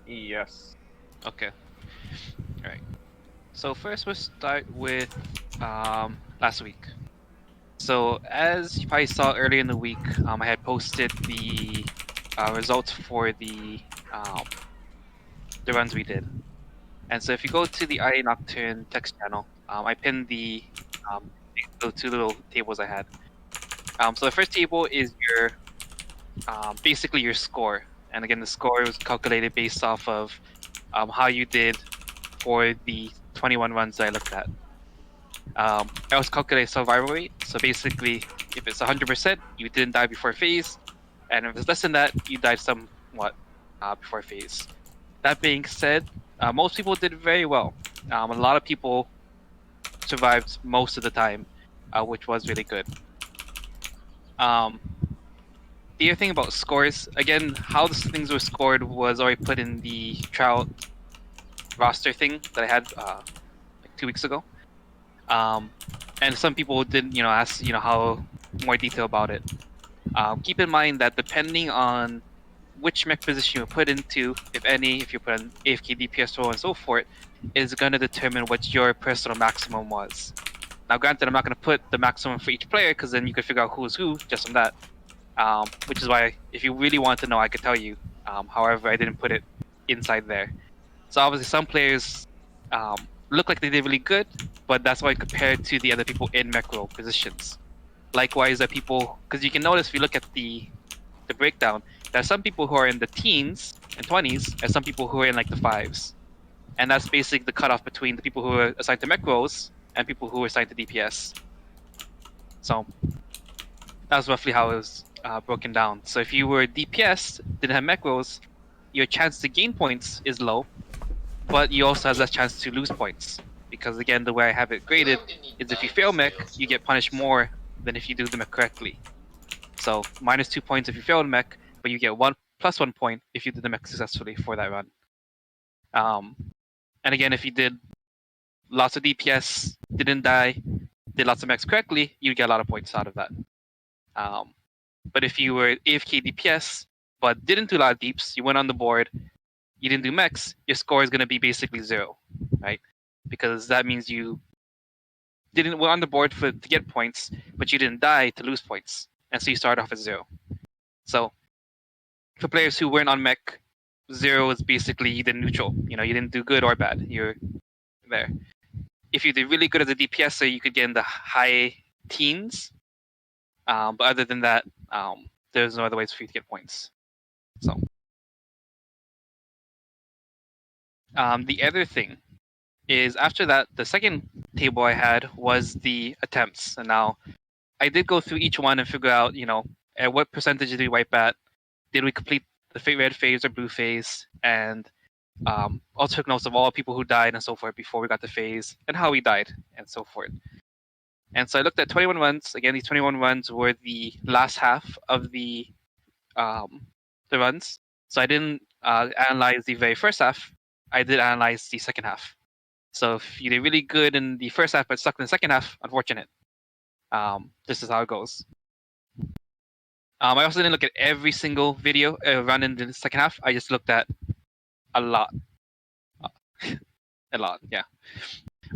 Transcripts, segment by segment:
Yes. Okay. All right. So first we'll start with last week. So as you probably saw earlier in the week, I had posted the results for the runs we did. And so if you go to the IA Nocturne text channel, I pinned the two little tables I had. So the first table is your basically your score, and again the score was calculated based off of how you did for the 21 runs that I looked at. I also calculate survival rate. So basically, if it's 100%, you didn't die before phase, and if it's less than that, you died somewhat before phase. That being said, most people did very well. A lot of people survived most of the time, which was really good. Um, the other thing about scores, again, how the things were scored was already put in the trial roster thing that I had like 2 weeks ago. And some people did, ask, how more detail about it. Keep in mind that depending on which mech position you put into, if any, if you put an AFK DPS role and so forth, is going to determine what your personal maximum was. Now, granted, I'm not going to put the maximum for each player because then you could figure out who's who just from that. Which is why, if you really want to know, I could tell you. However, I didn't put it inside there. So obviously, some players look like they did really good, but that's why compared to the other people in mech role positions. Likewise, that people, because you can notice if you look at the breakdown, there are some people who are in the teens and 20s, and some people who are in like the fives, and that's basically the cutoff between the people who are assigned to mech roles and people who are assigned to DPS. So that's roughly how it was broken down. So if you were DPS, didn't have mech roles, your chance to gain points is low, but you also have less chance to lose points. Because again, the way I have it graded is if you fail mech, you get punished more than if you do the mech correctly. So -2 points if you fail the mech, but you get +1 point if you did the mech successfully for that run. And again, if you did lots of DPS, didn't die, did lots of mechs correctly, you get a lot of points out of that. But if you were AFK DPS but didn't do a lot of deeps, you went on the board, you didn't do mechs, your score is going to be basically 0, right? Because that means you didn't went on the board to get points, but you didn't die to lose points, and so you start off at 0. So for players who weren't on mech, 0 is basically you did neutral. You didn't do good or bad. You're there. If you did really good as a DPS, so you could get in the high teens. But other than that, there's no other ways for you to get points. So the other thing is after that, the second table I had was the attempts. And now I did go through each one and figure out, at what percentage did we wipe at? Did we complete the red phase or blue phase? And also took notes of all people who died and so forth before we got the phase and how we died and so forth. And so I looked at 21 runs. Again, these 21 runs were the last half of the runs. So I didn't analyze the very first half. I did analyze the second half. So if you did really good in the first half but stuck in the second half, unfortunate. This is how it goes. I also didn't look at every single video run in the second half. I just looked at a lot. A lot, yeah.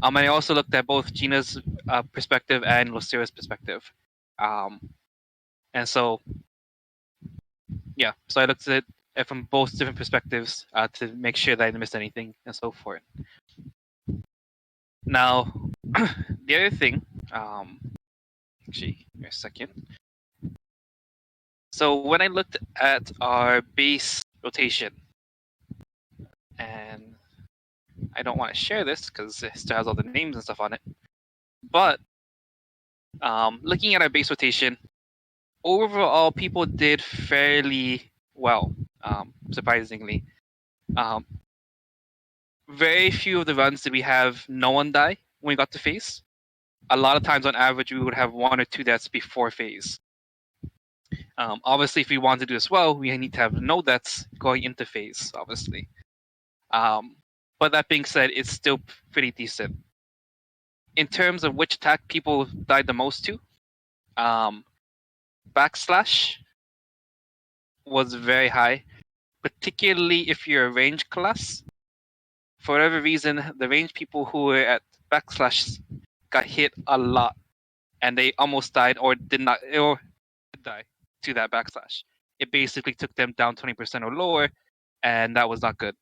And I also looked at both Gina's perspective and Lucira's perspective. And so, yeah, so I looked at it from both different perspectives to make sure that I didn't miss anything and so forth. Now, the other thing, actually, here a second. So when I looked at our base rotation, and I don't want to share this because it still has all the names and stuff on it, but looking at our base rotation, overall people did fairly well, surprisingly. Very few of the runs did we have no one die when we got to phase. A lot of times on average we would have 1 or 2 deaths before phase. Obviously if we want to do this well, we need to have no deaths going into phase, obviously. But that being said, it's still pretty decent. In terms of which attack people died the most to, backslash was very high. particularly if you're a range class. For whatever reason, the range people who were at backslash got hit a lot, and they almost died or did not or did die to that backslash. It basically took them down 20% or lower, and that was not good.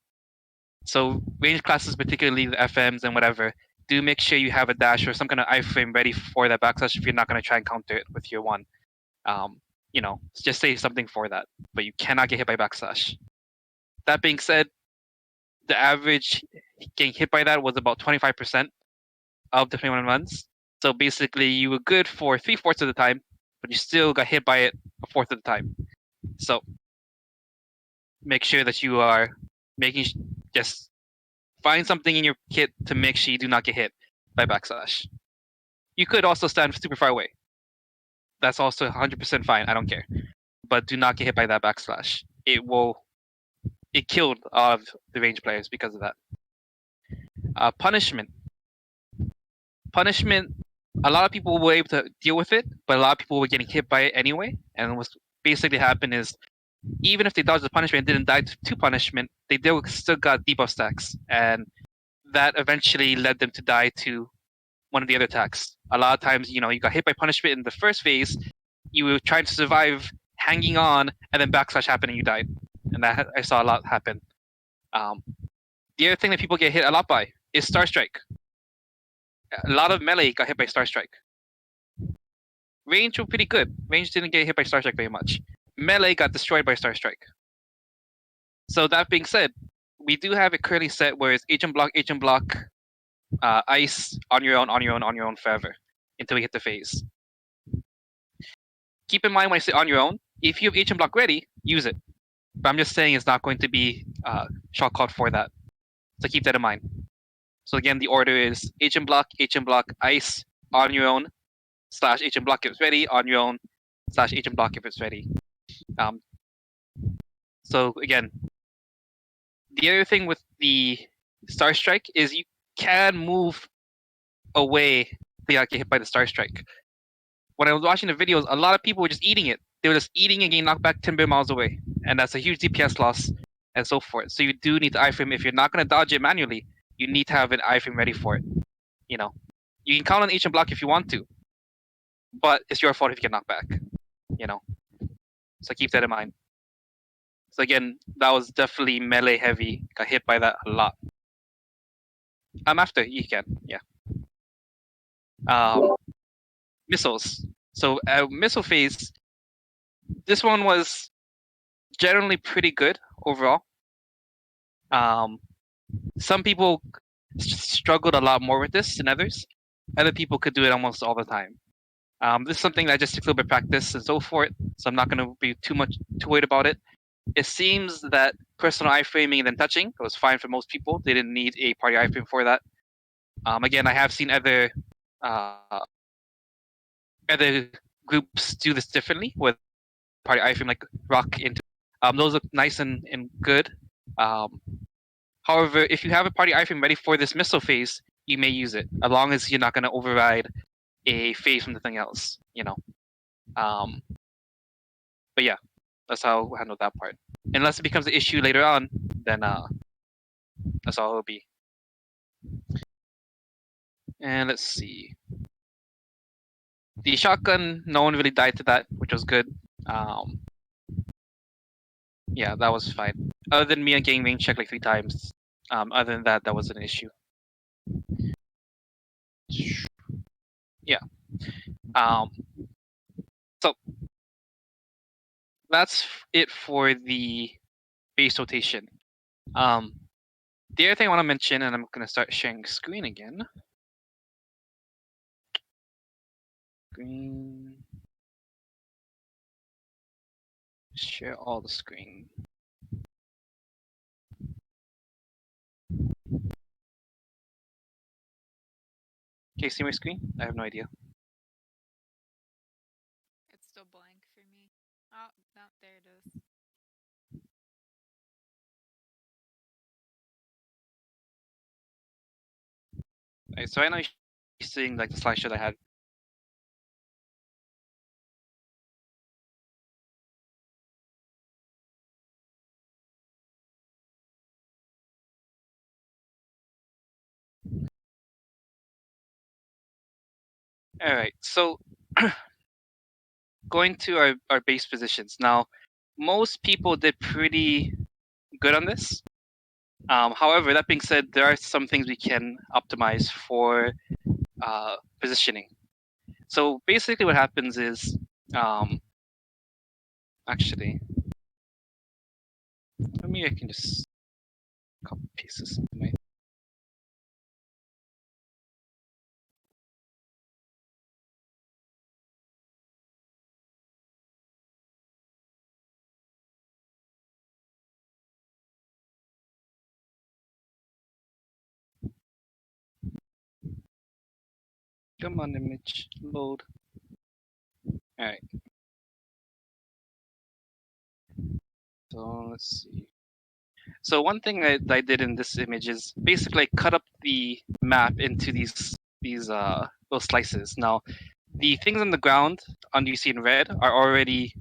So range classes, particularly the FMs and whatever, do make sure you have a dash or some kind of iframe ready for that backslash if you're not going to try and counter it with your one. Just say something for that, but you cannot get hit by backslash. That being said, the average getting hit by that was about 25% of the 21 runs. So basically, you were good for 3/4 of the time, but you still got hit by it 1/4 of the time. So make sure that you are making just find something in your kit to make sure you do not get hit by backslash. You could also stand super far away. That's also 100% fine. I don't care. But do not get hit by that backslash. It killed all of the range players because of that. Punishment. Punishment. A lot of people were able to deal with it, but a lot of people were getting hit by it anyway. And what's basically happened is, even if they dodged the punishment and didn't die to punishment, they still got debuff stacks, and that eventually led them to die to one of the other attacks. A lot of times, you got hit by punishment in the first phase, you were trying to survive, hanging on, and then backslash happened and you died. And that I saw a lot happen. The other thing that people get hit a lot by is Star Strike. A lot of melee got hit by Star Strike. Range were pretty good. Range didn't get hit by Star Strike very much. Melee got destroyed by Star Strike. So that being said, we do have it currently set where it's agent block, ice on your own forever until we hit the phase. Keep in mind when I say on your own, if you have agent block ready, use it. But I'm just saying it's not going to be shot called for that. So keep that in mind. So again, the order is agent block, ice on your own, / agent block if it's ready, on your own, / agent block if it's ready. So again, the other thing with the Star Strike is you can move away to not get hit by the Star Strike. When I was watching the videos, a lot of people were just eating it. They were just eating and getting knocked back 10 billion miles away. And that's a huge DPS loss and so forth. So you do need the iframe. If you're not going to dodge it manually, you need to have an iframe ready for it. You can count on agent block if you want to, but it's your fault if you get knocked back. So keep that in mind. So again, that was definitely melee heavy. Got hit by that a lot. After you can, yeah. Missiles. So missile phase, this one was generally pretty good overall. Some people struggled a lot more with this than others. Other people could do it almost all the time. This is something that just takes a little bit of practice and so forth, so I'm not going to be too worried about it. It seems that personal iframing and then touching was fine for most people. They didn't need a party iframe for that. Again, I have seen other groups do this differently with party iframe, like rock into. Those look nice and good. However, if you have a party iframe ready for this missile phase, you may use it, as long as you're not going to override a phase from something else. But yeah, that's how we'll handle that part. Unless it becomes an issue later on, then that's all it'll be. And let's see. The shotgun, no one really died to that, which was good. Yeah, that was fine. Other than me getting range check like 3 times. Other than that, that was an issue. Yeah. So that's it for the base rotation. The other thing I want to mention, and I'm going to start sharing screen again. Screen. Share all the screen. Can you see my screen? I have no idea. It's still blank for me. Oh, no, there it is. Right, so I know you're seeing like the slideshow that I had. All right. So going to our base positions now. Most people did pretty good on this. However, that being said, there are some things we can optimize for positioning. So basically, what happens is, actually, maybe I can just copy pieces. Come on, image load. All right. So let's see. So one thing I did in this image is basically I cut up the map into these little slices. Now, the things on the ground, on you see in red, are already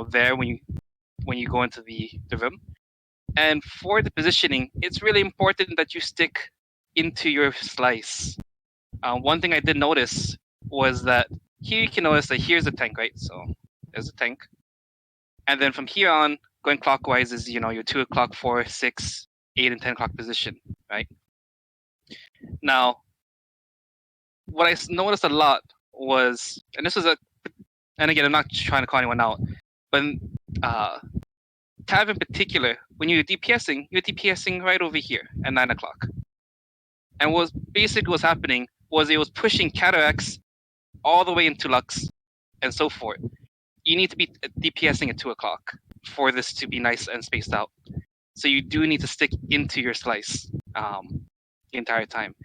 there when you go into the room. And for the positioning, it's really important that you stick into your slice. One thing I did notice was that here you can notice that here's the tank, right? So there's a tank, and then from here on, going clockwise is your 2 o'clock, 4, 6, 8, and 10 o'clock position, right? Now, what I noticed a lot was, and this was and again, I'm not trying to call anyone out, but uh, Tav in particular, when you're DPSing right over here at 9 o'clock. And what basically was happening was it was pushing cataracts all the way into Lux and so forth. You need to be DPSing at 2 o'clock for this to be nice and spaced out. So you do need to stick into your slice the entire time.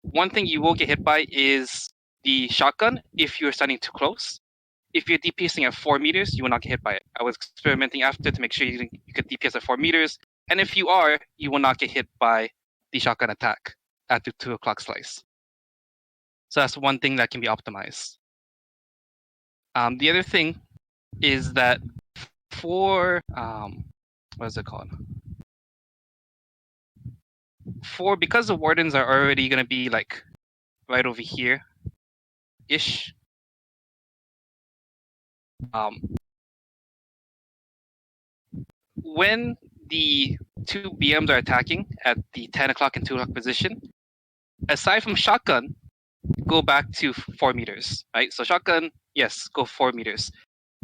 One thing you will get hit by is the shotgun if you're standing too close. If you're DPSing at 4 meters, you will not get hit by it. I was experimenting after to make sure you could DPS at 4 meters. And if you are, you will not get hit by the shotgun attack at the 2 o'clock slice. So that's one thing that can be optimized. The other thing is that for, what is it called? Because the wardens are already going to be like right over here-ish, when the two BMs are attacking at the 10 o'clock and 2 o'clock position, aside from shotgun, go back to 4 meters, right? So shotgun, yes, go 4 meters.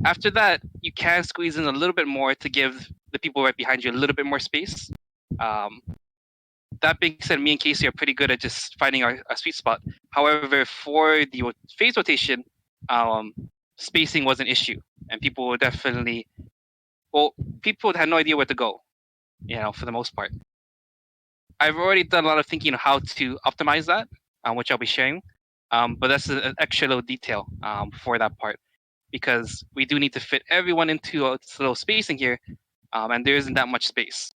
After that, you can squeeze in a little bit more to give the people right behind you a little bit more space. That being said, me and Casey are pretty good at just finding our sweet spot. However, for the phase rotation, spacing was an issue, and people were definitely, people had no idea where to go, for the most part. I've already done a lot of thinking on how to optimize that, which I'll be sharing. But that's an extra little detail for that part, because we do need to fit everyone into a little spacing here, and there isn't that much space.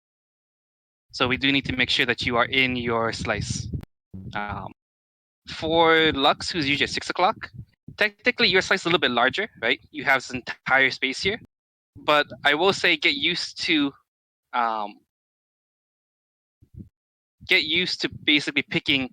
So we do need to make sure that you are in your slice. For Lux, who's usually at 6 o'clock, technically your slice is a little bit larger, right? You have this entire space here. But I will say get used to basically picking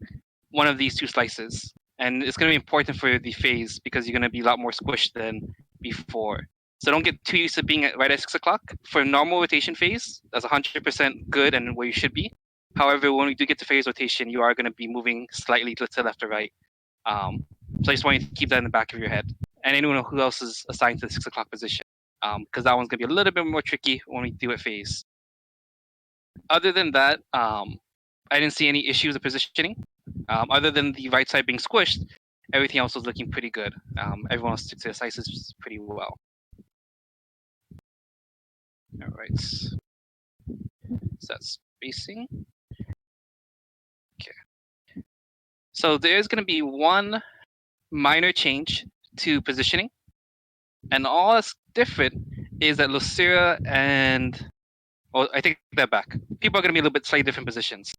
one of these two slices. And it's going to be important for the phase because you're going to be a lot more squished than before. So don't get too used to being right at 6 o'clock. For normal rotation phase, that's 100% good and where you should be. However, when we do get to phase rotation, you are going to be moving slightly to the left or right. So I just want you to keep that in the back of your head. And anyone who else is assigned to the 6 o'clock position, because that one's going to be a little bit more tricky when we do it phase. Other than that, I didn't see any issues with positioning. Other than the right side being squished, everything else was looking pretty good. Everyone else took their slices pretty well. All right. So that's spacing. Okay. So there's going to be one minor change to positioning. And all that's different is that Lucera and... Well, I take that back. People are going to be a little bit slightly different positions.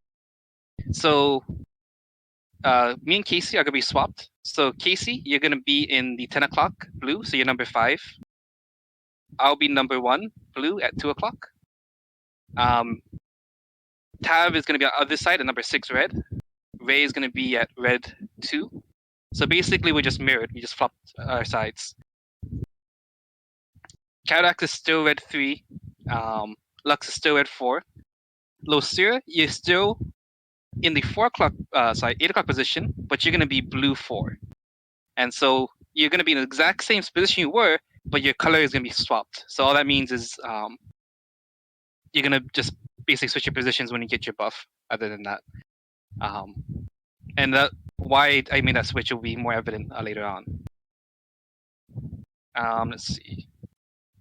So me and Casey are going to be swapped. So Casey, you're going to be in the 10 o'clock blue, so you're number 5. I'll be number 1 blue at 2 o'clock. Tav is going to be on the other side at number 6 red. Ray is going to be at red 2. So basically, we just mirrored. We just flopped our sides. Cadillac is still red 3. Lux is still red 4. Lucira, you're still in the 8 o'clock position, but you're going to be blue 4. And so you're going to be in the exact same position you were, but your color is going to be swapped. So all that means is you're going to just basically switch your positions when you get your buff, other than that. And why I made that switch will be more evident later on. Let's see.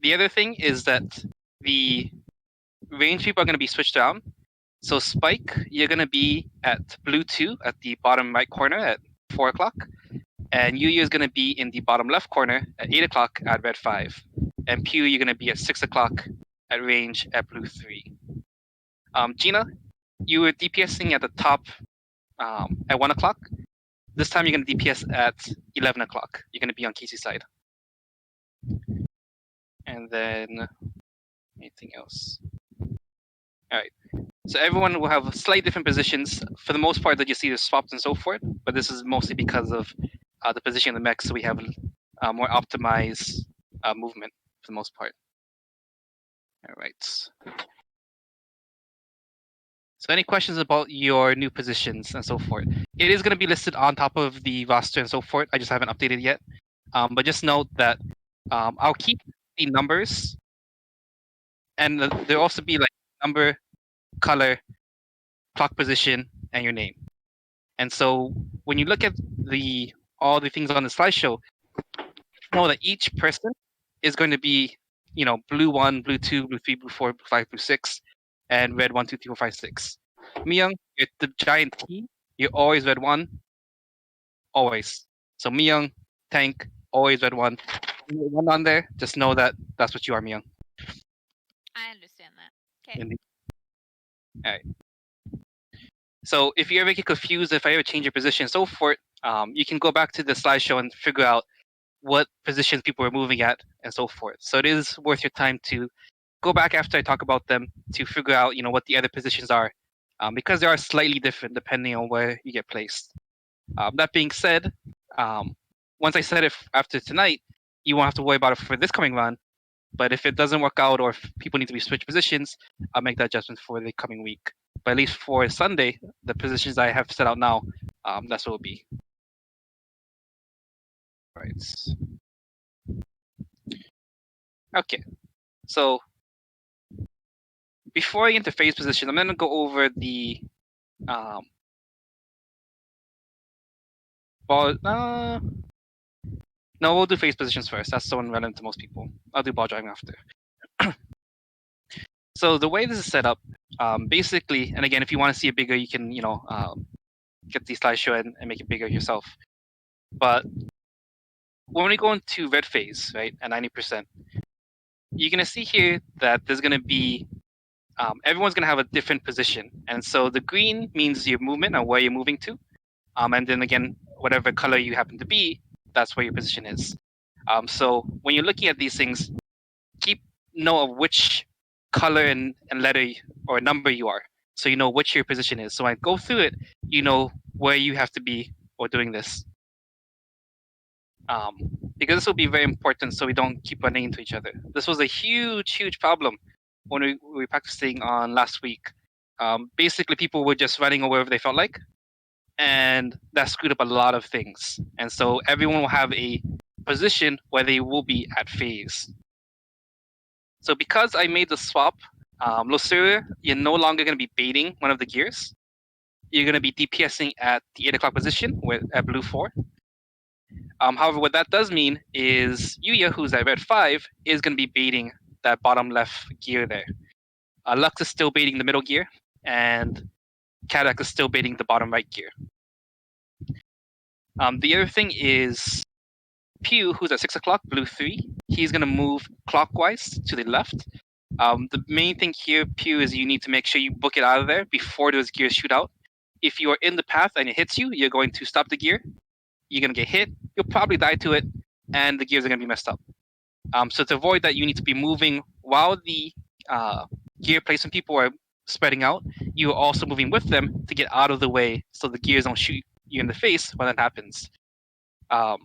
The other thing is that the range people are going to be switched around. So Spike, you're going to be at blue 2 at the bottom right corner at 4 o'clock. And Yu is going to be in the bottom left corner at 8 o'clock at red 5. And Pew, you're going to be at 6 o'clock at range at blue 3. Gina, you were DPSing at the top at 1 o'clock. This time you're going to DPS at 11 o'clock. You're going to be on Casey's side. And then anything else? All right. So everyone will have slightly different positions. For the most part, that you see the swaps and so forth, but this is mostly because of the position of the mech, so we have more optimized movement for the most part. All right. So any questions about your new positions and so forth? It is going to be listed on top of the roster and so forth. I just haven't updated yet. But just note that I'll keep the numbers, and there'll also be like number, color, clock position, and your name. And so when you look at all the things on the slideshow, know that each person is going to be, blue 1, blue 2, blue 3, blue 4, blue 5, blue 6, and red 1, 2, 3, 4, 5, 6. Miyang, you're the giant T. You're always red 1. Always. So Miyang, tank, always red 1. One on there, just know that that's what you are, Miyang. I understand that. Okay. All right. So if you ever get confused, if I ever change your position and so forth, you can go back to the slideshow and figure out what positions people are moving at and so forth. So it is worth your time to go back after I talk about them to figure out, what the other positions are, because they are slightly different depending on where you get placed. That being said, once I said it after tonight, you won't have to worry about it for this coming run. But if it doesn't work out or if people need to be switched positions, I'll make that adjustment for the coming week. But at least for Sunday, the positions I have set out now, that's what it will be. Right. Okay. So before I get into phase position, I'm going to go over the no, we'll do phase positions first. That's the one relevant to most people. I'll do ball driving after. So the way this is set up, basically, and again, if you want to see it bigger, you can, get the slideshow and make it bigger yourself. But when we go into red phase, right, at 90%, you're going to see here that there's going to be, everyone's going to have a different position. And so the green means your movement and where you're moving to. And then again, whatever color you happen to be, that's where your position is. So when you're looking at these things, keep note of which color and letter or number you are, so you know which your position is. So when I go through it, you know where you have to be or doing this. Because this will be very important so we don't keep running into each other. This was a huge problem when we were practicing on last week. Basically, people were just running wherever they felt like, and that screwed up a lot of things. And so everyone will have a position where they will be at phase. So because I made the swap, Lucira, you're no longer going to be baiting one of the gears. You're going to be DPSing at the 8 o'clock position at blue 4. However, what that does mean is Yuya, who's at red 5, is going to be baiting that bottom left gear there. Lux is still baiting the middle gear, and Kadak is still baiting the bottom right gear. The other thing is Pew, who's at 6 o'clock, blue 3, he's going to move clockwise to the left. The main thing here, Pew, is you need to make sure you book it out of there before those gears shoot out. If you are in the path and it hits you, you're going to stop the gear. You're going to get hit. You'll probably die to it, and the gears are going to be messed up. So to avoid that, you need to be moving while the gear placement people are spreading out. You are also moving with them to get out of the way so the gears don't shoot you in the face when that happens. No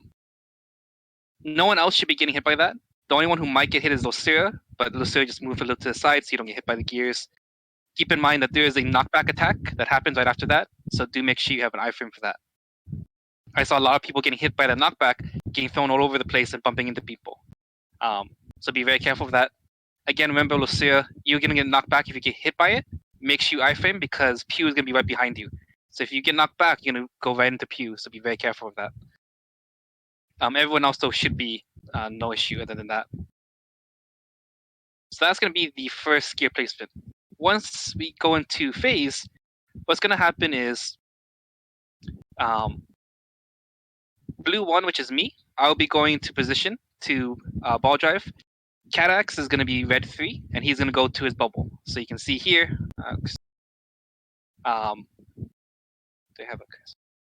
one else should be getting hit by that. The only one who might get hit is Lucera, but Lucera just move a little to the side so you don't get hit by the gears. Keep in mind that there is a knockback attack that happens right after that, so do make sure you have an iframe for that. I saw a lot of people getting hit by the knockback, getting thrown all over the place and bumping into people. So be very careful of that. Again, remember, Lucera, you're going to get knocked back if you get hit by it. Make sure you iframe because Pew is going to be right behind you. So if you get knocked back, you're going to go right into Pew, so be very careful of that. Everyone else, though, should be no issue other than that. So that's going to be the first gear placement. Once we go into phase, what's going to happen is blue 1, which is me, I'll be going to position to ball drive. Catax is going to be red 3, and he's going to go to his bubble. So you can see here. They have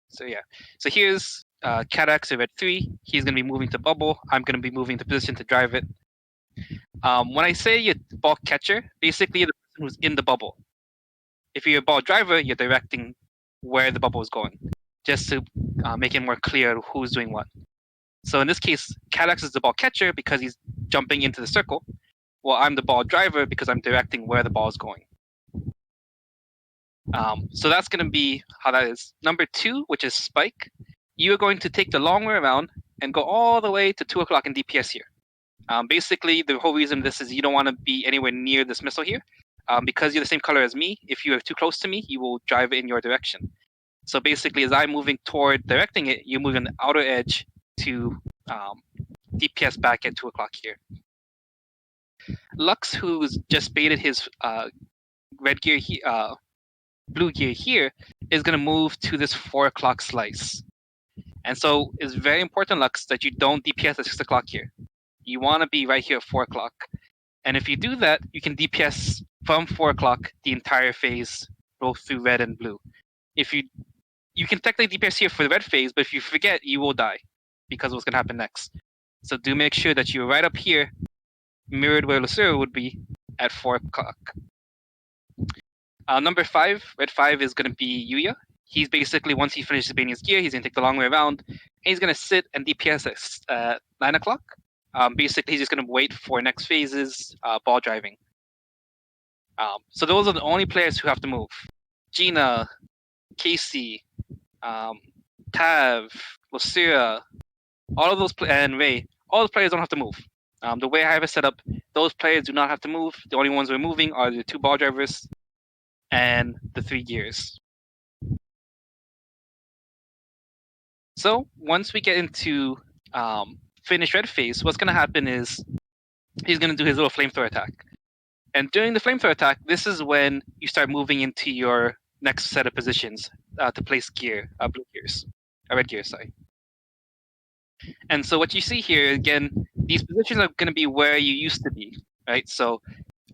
so yeah. So here's Catax at red 3. He's going to be moving to bubble. I'm going to be moving to position to drive it. When I say you're ball catcher, basically you're the person who's in the bubble. If you're a ball driver, you're directing where the bubble is going, just to make it more clear who's doing what. So in this case, Catax is the ball catcher because he's jumping into the circle, while I'm the ball driver because I'm directing where the ball is going. So that's going to be how that is. Number 2, which is spike, you are going to take the long way around and go all the way to 2 o'clock in DPS here. Basically, the whole reason this is you don't want to be anywhere near this missile here. Because you're the same color as me, if you are too close to me, you will drive it in your direction. So basically, as I'm moving toward directing it, you move on the outer edge to DPS back at 2 o'clock here. Lux, who's just baited his red gear, blue gear here, is going to move to this 4 o'clock slice. And so it's very important, Lux, that you don't DPS at 6 o'clock here. You want to be right here at 4 o'clock. And if you do that, you can DPS from 4 o'clock the entire phase, both through red and blue. If you can technically DPS here for the red phase, but if you forget, you will die because of what's going to happen next. So do make sure that you're right up here, mirrored where Lucero would be at 4 o'clock. Number 5, red 5 is going to be Yuya. He's basically, once he finishes baiting his gear, he's going to take the long way around. And he's going to sit and DPS at 9 o'clock. Basically, he's just going to wait for next phases, ball driving. So those are the only players who have to move. Gina, Casey, Tav, Lucera, all of those, and Ray, all the players don't have to move. The way I have it set up, those players do not have to move. The only ones who are moving are the 2 ball drivers and the 3 gears. So once we get into finish red phase, what's going to happen is he's going to do his little flamethrower attack. And during the flamethrower attack, this is when you start moving into your next set of positions to place gear, blue gears, red gears, sorry. And so what you see here, again, these positions are going to be where you used to be, right? So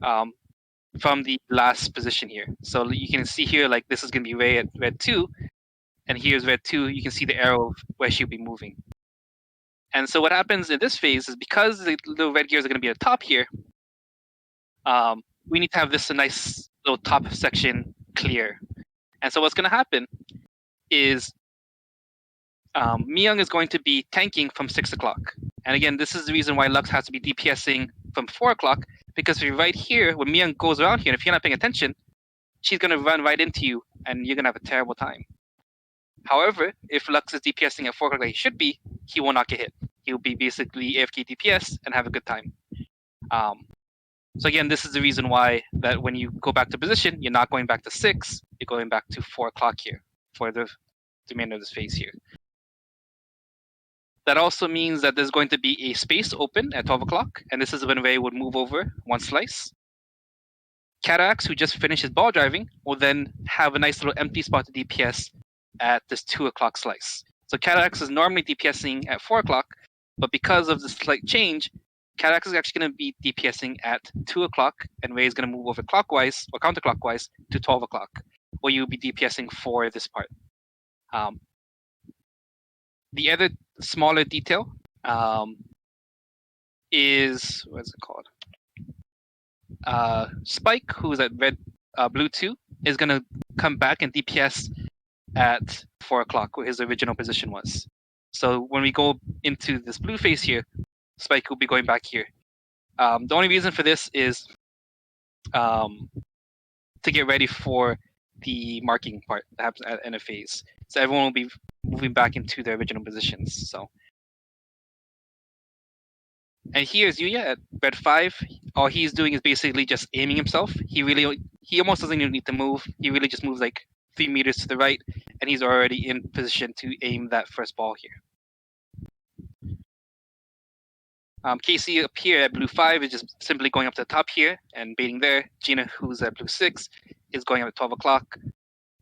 from the last position here. So you can see here, like this is going to be Ray at red 2, and here's red 2. You can see the arrow of where she'll be moving. And so what happens in this phase is because the little red gears are going to be at the top here, we need to have this a nice little top section clear. And so what's going to happen is Myung is going to be tanking from 6 o'clock. And again, this is the reason why Lux has to be DPSing from 4 o'clock, because if you're right here, when Myung goes around here, and if you're not paying attention, she's going to run right into you, and you're going to have a terrible time. However, if Lux is DPSing at 4 o'clock like he should be, he will not get hit. He'll be basically AFK DPS and have a good time. So again, this is the reason why that when you go back to position, you're not going back to 6, you're going back to 4 o'clock here for the remainder of this phase here. That also means that there's going to be a space open at 12 o'clock, and this is when Ray would move over 1 slice. Catax, who just finished his ball driving, will then have a nice little empty spot to DPS at this 2 o'clock slice. So Catax is normally DPSing at 4 o'clock, but because of the slight change, Catax is actually going to be DPSing at 2 o'clock, and Ray is going to move over clockwise or counterclockwise to 12 o'clock, where you'll be DPSing for this part. The other smaller detail is, what's it called? Spike, who's at red, blue 2, is going to come back and DPS at 4 o'clock, where his original position was. So when we go into this blue phase here, Spike will be going back here. The only reason for this is to get ready for the marking part that happens at end of phase. So everyone will be moving back into their original positions. So, and here's Yuya at red 5. All he's doing is basically just aiming himself. He almost doesn't even need to move. He really just moves like 3 meters to the right, and he's already in position to aim that first ball here. Casey up here at blue 5 is just simply going up to the top here and baiting there. Gina, who's at blue 6, is going up at 12 o'clock,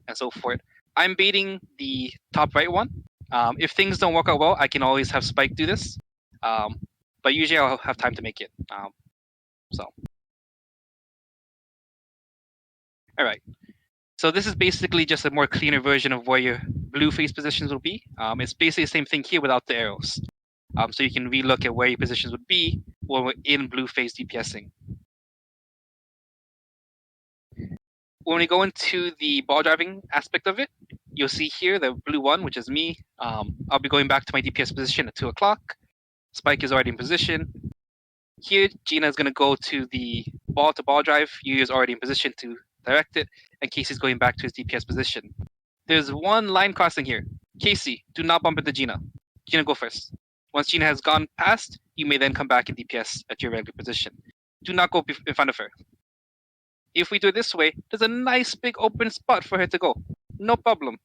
and so forth. I'm baiting the top right one. If things don't work out well, I can always have Spike do this. But usually I'll have time to make it. So. All right. So this is basically just a more cleaner version of where your blue phase positions will be. It's basically the same thing here without the arrows. So you can relook at where your positions would be when we're in blue phase DPSing. When we go into the ball driving aspect of it, you'll see here the blue one, which is me. I'll be going back to my DPS position at 2 o'clock. Spike is already in position. Here, Gina is going to go to the ball-to-ball drive. Yu is already in position to direct it, and Casey's going back to his DPS position. There's one line crossing here. Casey, do not bump into Gina. Gina, go first. Once Gina has gone past, you may then come back in DPS at your regular position. Do not go in front of her. If we do it this way, there's a nice big open spot for her to go. No problem.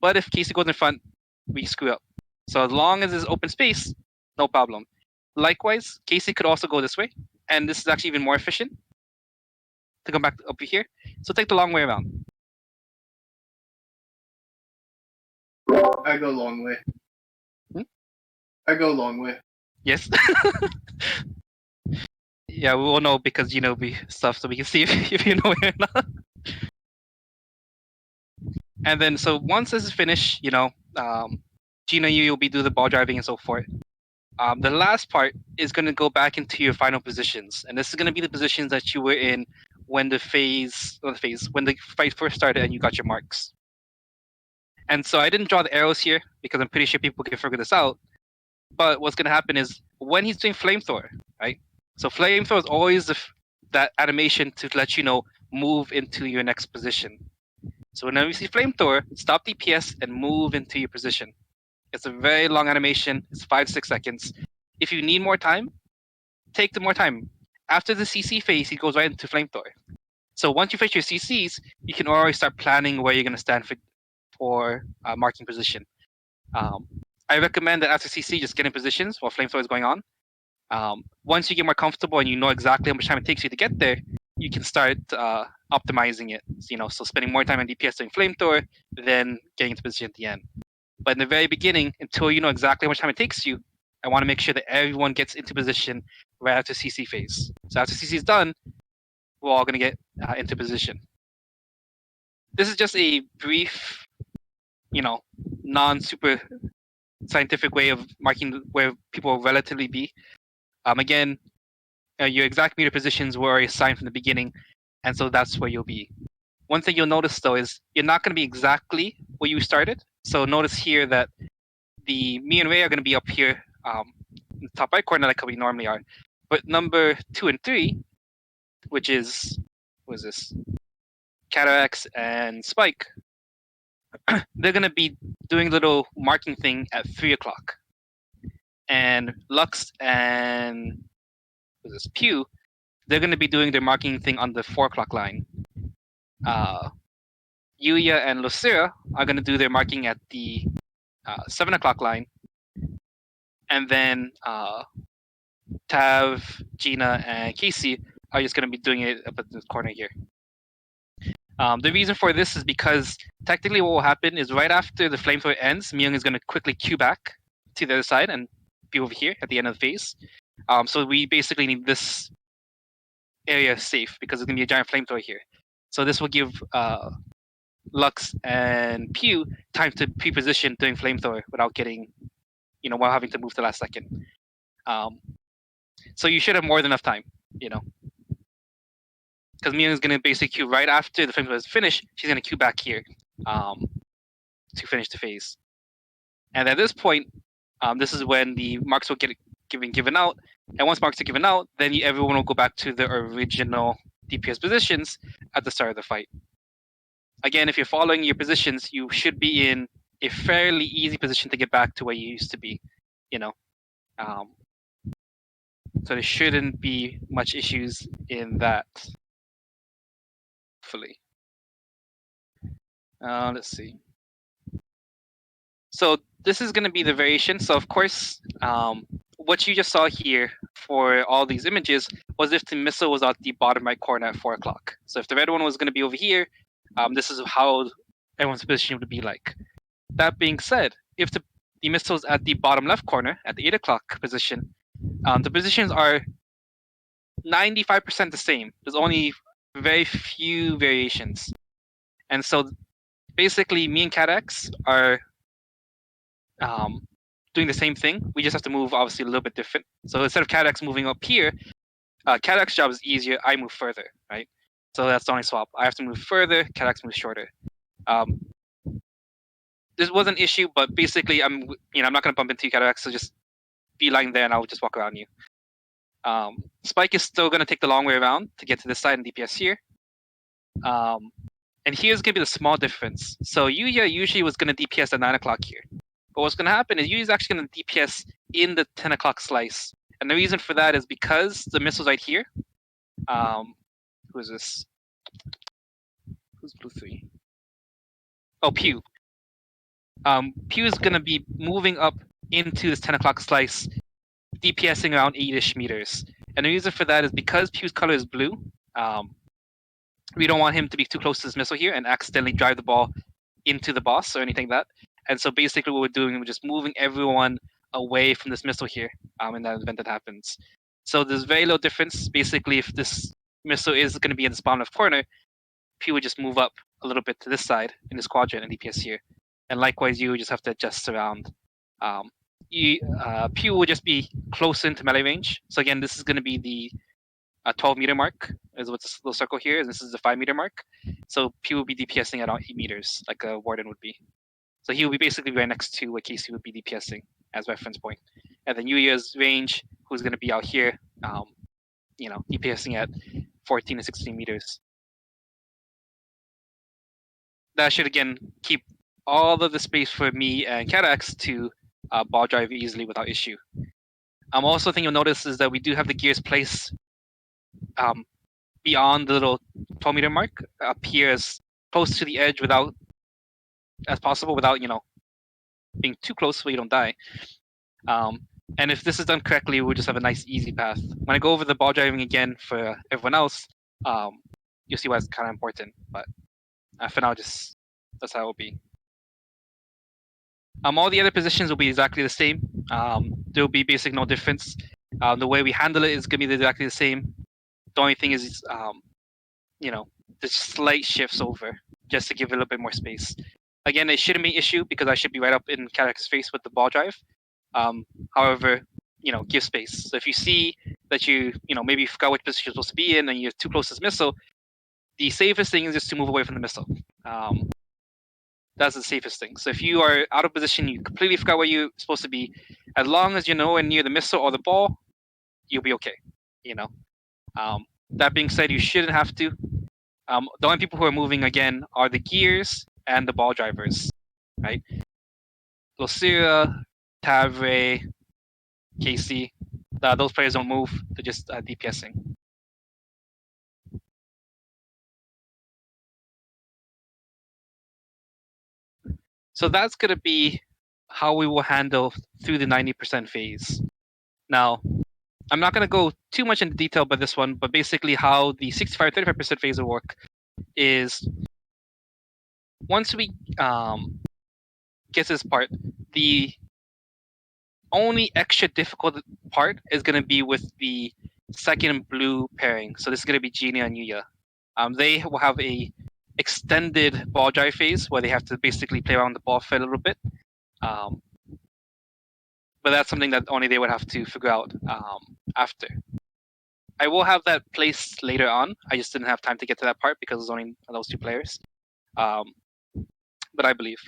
But if Casey goes in front, we screw up. So as long as there's open space, no problem. Likewise, Casey could also go this way, and this is actually even more efficient to come back up here. So take the long way around. I go long way. Hmm? I go long way. Yes. Yeah, we will know because we stuff, so we can see if you know it or not. And then, so once this is finished, Gina, you'll be doing the ball driving and so forth. The last part is going to go back into your final positions, and this is going to be the positions that you were in when the fight first started and you got your marks. And so I didn't draw the arrows here because I'm pretty sure people can figure this out. But what's going to happen is when he's doing flamethrower, right? So flamethrower is always that animation to let you know move into your next position. So whenever you see flamethrower, stop DPS and move into your position. It's a very long animation. It's 5-6 seconds. If you need more time, take the more time. After the CC phase, he goes right into flamethrower. So once you finish your CCs, you can already start planning where you're going to stand for marking position. I recommend that after CC, just get in positions while flamethrower is going on. Once you get more comfortable and you know exactly how much time it takes you to get there, you can start optimizing it. So spending more time on DPS doing flamethrower, then getting into position at the end. But in the very beginning, until you know exactly how much time it takes you, I want to make sure that everyone gets into position right after CC phase. So after CC is done, we're all going to get into position. This is just a brief, non-super scientific way of marking where people will relatively be. Again, your exact meter positions were assigned from the beginning, and so that's where you'll be. One thing you'll notice, though, is you're not going to be exactly where you started. So notice here that me and Ray are going to be up here in the top right corner like how we normally are. But number 2 and 3, which is, what is this? Cataracts and Spike, they're going to be doing a little marking thing at 3 o'clock. And Lux and what is this, Pew, they're going to be doing their marking thing on the 4 o'clock line. Yuya and Lucira are going to do their marking at the 7 o'clock line. And then Tav, Gina, and Casey are just going to be doing it up at the corner here. The reason for this is because technically what will happen is right after the flamethrower ends, Myung is going to quickly queue back to the other side and be over here at the end of the phase. So we basically need this area safe because there's going to be a giant flamethrower here. So this will give Lux and Pew time to pre-position doing flamethrower without getting, while having to move the last second. So you should have more than enough time, because Myung is going to basically queue right after the flamethrower is finished. She's going to queue back here to finish the phase. And at this point, This is when the marks will get given out, and once marks are given out, then everyone will go back to their original DPS positions at the start of the fight. Again, if you're following your positions, you should be in a fairly easy position to get back to where you used to be, you know. So there shouldn't be much issues in that. Hopefully. Let's see. So this is going to be the variation. So of course, what you just saw here for all these images was if the missile was at the bottom right corner at 4 o'clock. So if the red one was going to be over here, this is how everyone's position would be like. That being said, if the missile is at the bottom left corner at the 8 o'clock position, the positions are 95% the same. There's only very few variations. And so basically me and CatX are doing the same thing. We just have to move obviously a little bit different. So instead of CatX moving up here, CatX job is easier. I move further, right? So that's the only swap. I have to move further. CatX moves shorter. This was an issue, but basically I'm not going to bump into you, CatX. So just be lying there, and I'll just walk around you. Spike is still going to take the long way around to get to this side and DPS here. And here's going to be the small difference. So Yuya usually was going to DPS at 9 o'clock here. But what's going to happen is Yuya's actually going to DPS in the 10 o'clock slice. And the reason for that is because the missile's right here. Who is this? Who's blue 3? Oh, Pew. Pew is going to be moving up into this 10 o'clock slice, DPSing around 8-ish meters. And the reason for that is because Pew's color is blue, we don't want him to be too close to this missile here and accidentally drive the ball into the boss or anything like that. And so basically what we're doing, we're just moving everyone away from this missile here in that event that happens. So there's very little difference. Basically, if this missile is going to be in the bottom left corner, Pew would just move up a little bit to this side in this quadrant and DPS here. And likewise, you would just have to adjust around. Pew will just be close into melee range. So again, this is going to be the 12-meter mark is what this little circle here is. This is the 5-meter mark. So Pew will be DPSing at around 8 meters, like a Warden would be. So he will be basically right next to what Casey would be DPSing as reference point. And then Yuya's range, who's going to be out here, DPSing at 14 to 16 meters. That should, again, keep all of the space for me and CatX to ball drive easily without issue. Also, thing you'll notice is that we do have the gears placed beyond the little 12-meter mark, up here as close to the edge as possible without, being too close so you don't die. And if this is done correctly, we'll just have a nice, easy path. When I go over the ball driving again for everyone else, you'll see why it's kind of important. But for now, just that's how it will be. All the other positions will be exactly the same. There will be basically no difference. The way we handle it is going to be exactly the same. The only thing is, the slight shifts over just to give it a little bit more space. Again, it shouldn't be an issue because I should be right up in CatX's face with the ball drive. However, give space. So if you see that maybe you forgot which position you're supposed to be in and you're too close to this missile, the safest thing is just to move away from the missile. That's the safest thing. So if you are out of position, you completely forgot where you're supposed to be, as long as you're nowhere near the missile or the ball, you'll be okay. That being said, you shouldn't have to. The only people who are moving again are the gears and the ball drivers, right? Lucira, Tavre, Casey, those players don't move. They're just DPSing. So that's going to be how we will handle through the 90% phase. Now, I'm not going to go too much into detail about this one, but basically how the 65-35% phase will work is once we get to this part, the only extra difficult part is going to be with the second blue pairing. So this is going to be Gina and Yuya. They will have a extended ball drive phase where they have to basically play around the ball for a little bit. But that's something that only they would have to figure out after. I will have that placed later on. I just didn't have time to get to that part because it was only those two players. But I believe.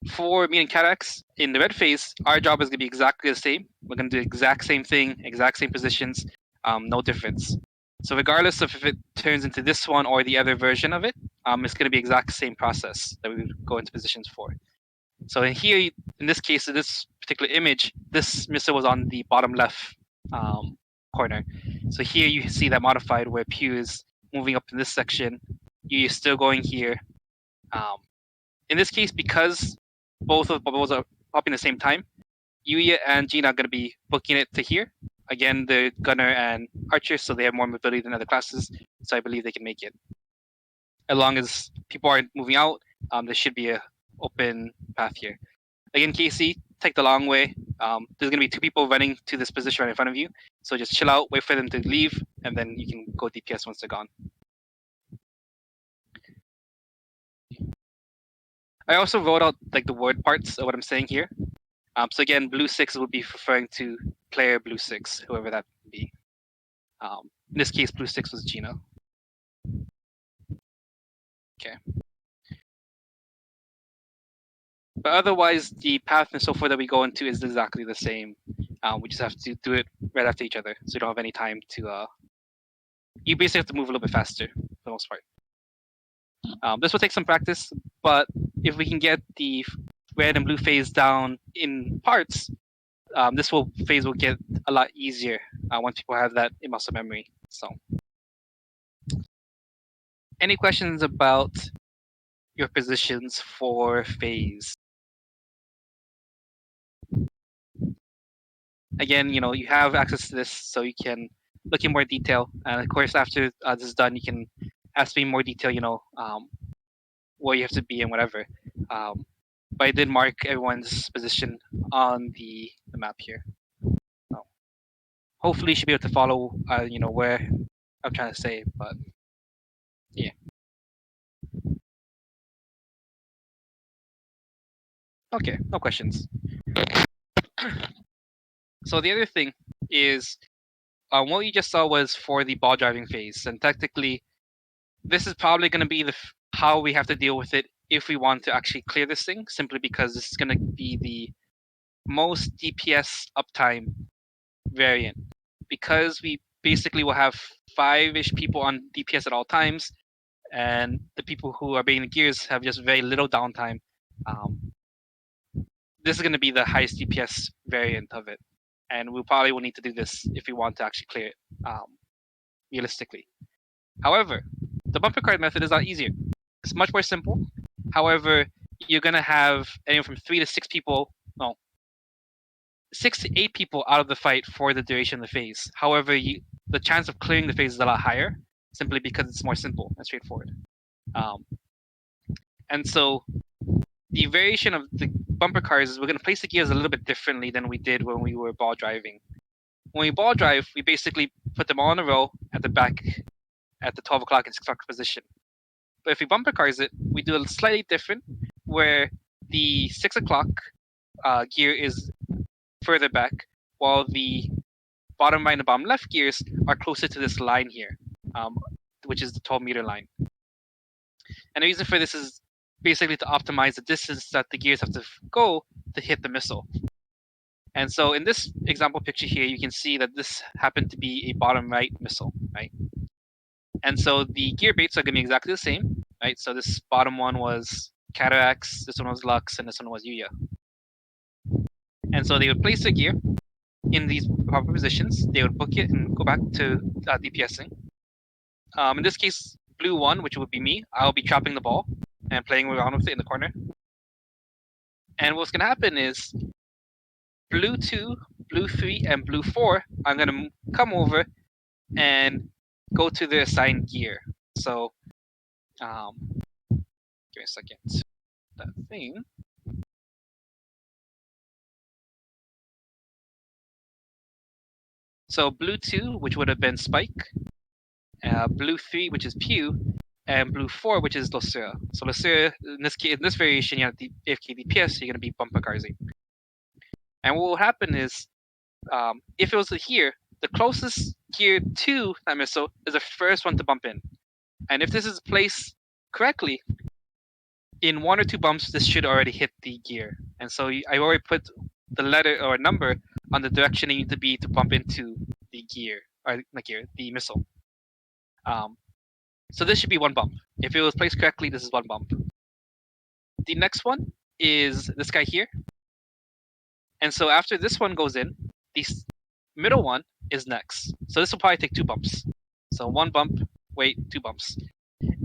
for me and Cadax in the red phase, our job is going to be exactly the same. We're going to do the exact same thing, exact same positions, no difference. So regardless of if it turns into this one or the other version of it, it's going to be exact same process that we would go into positions for. So in here, in this case, in this particular image, this missile was on the bottom left corner. So here you see that modified where Pew is moving up in this section. You're still going here. In this case, because both of the bubbles are popping at the same time, Yuya and Gina are going to be booking it to here. Again, the gunner and archer, so they have more mobility than other classes, so I believe they can make it. As long as people aren't moving out, there should be a open path here. Again, Casey, take the long way. There's going to be two people running to this position right in front of you, so just chill out, wait for them to leave, and then you can go DPS once they're gone. I also wrote out like the word parts of what I'm saying here. So again, blue 6 would be referring to player blue 6, whoever that would be. In this case, blue 6 was Gina. Okay. But otherwise, the path and so forth that we go into is exactly the same. We just have to do it right after each other, so you don't have any time to. You basically have to move a little bit faster for the most part. This will take some practice, but if we can get the red and blue phase down in parts, this phase will get a lot easier once people have that in muscle memory. So, any questions about your positions for phase? Again, you have access to this, so you can look in more detail. And of course, after this is done, you can ask me in more detail. Where you have to be and whatever. But I did mark everyone's position on the map here. So hopefully, you should be able to follow. Where I'm trying to say, but yeah. Okay, no questions. So the other thing is, what you just saw was for the ball driving phase, and technically, this is probably going to be how we have to deal with it if we want to actually clear this thing. Simply because this is going to be the most DPS uptime variant, because we basically will have 5-ish people on DPS at all times, and the people who are baiting the gears have just very little downtime. This is going to be the highest DPS variant of it, and we probably will need to do this if we want to actually clear it realistically. However, the bumper card method is a lot easier. It's much more simple. However, you're going to have anywhere from 3 to 6 people, 6 to 8 people out of the fight for the duration of the phase. However, the chance of clearing the phase is a lot higher, simply because it's more simple and straightforward. And so the variation of the bumper cars is we're going to place the gears a little bit differently than we did when we were ball driving. When we ball drive, we basically put them all in a row at the back at the 12 o'clock and 6 o'clock position. But if we bumper cars it, we do it slightly different, where the 6 o'clock gear is further back, while the bottom right and the bottom left gears are closer to this line here, which is the 12-meter line. And the reason for this is basically to optimize the distance that the gears have to go to hit the missile. And so in this example picture here, you can see that this happened to be a bottom right missile, right? And so the gear baits are going to be exactly the same, right? So this bottom one was Catarax, this one was Lux, and this one was Yuya. And so they would place the gear in these proper positions. They would book it and go back to DPSing. In this case, blue 1, which would be me, I'll be trapping the ball and playing around with it in the corner. And what's going to happen is blue 2, blue 3, and blue 4 are going to come over and go to their assigned gear. So, give me a second. That thing. So blue 2, which would have been Spike, blue 3, which is Pew, and blue 4, which is Lucera. So Lucera, in this variation, you have the AFK DPS, you're going to be bumper carsing. And what will happen is, if it was here, the closest gear to that missile is the first one to bump in. And if this is placed correctly, in 1 or 2 bumps, this should already hit the gear. And so I already put the letter or number on the direction you need to be to bump into the gear, or not gear, the missile. So this should be 1 bump. If it was placed correctly, this is 1 bump. The next one is this guy here. And so after this one goes in, the middle one is next. So this will probably take 2 bumps. So 1 bump, wait, 2 bumps.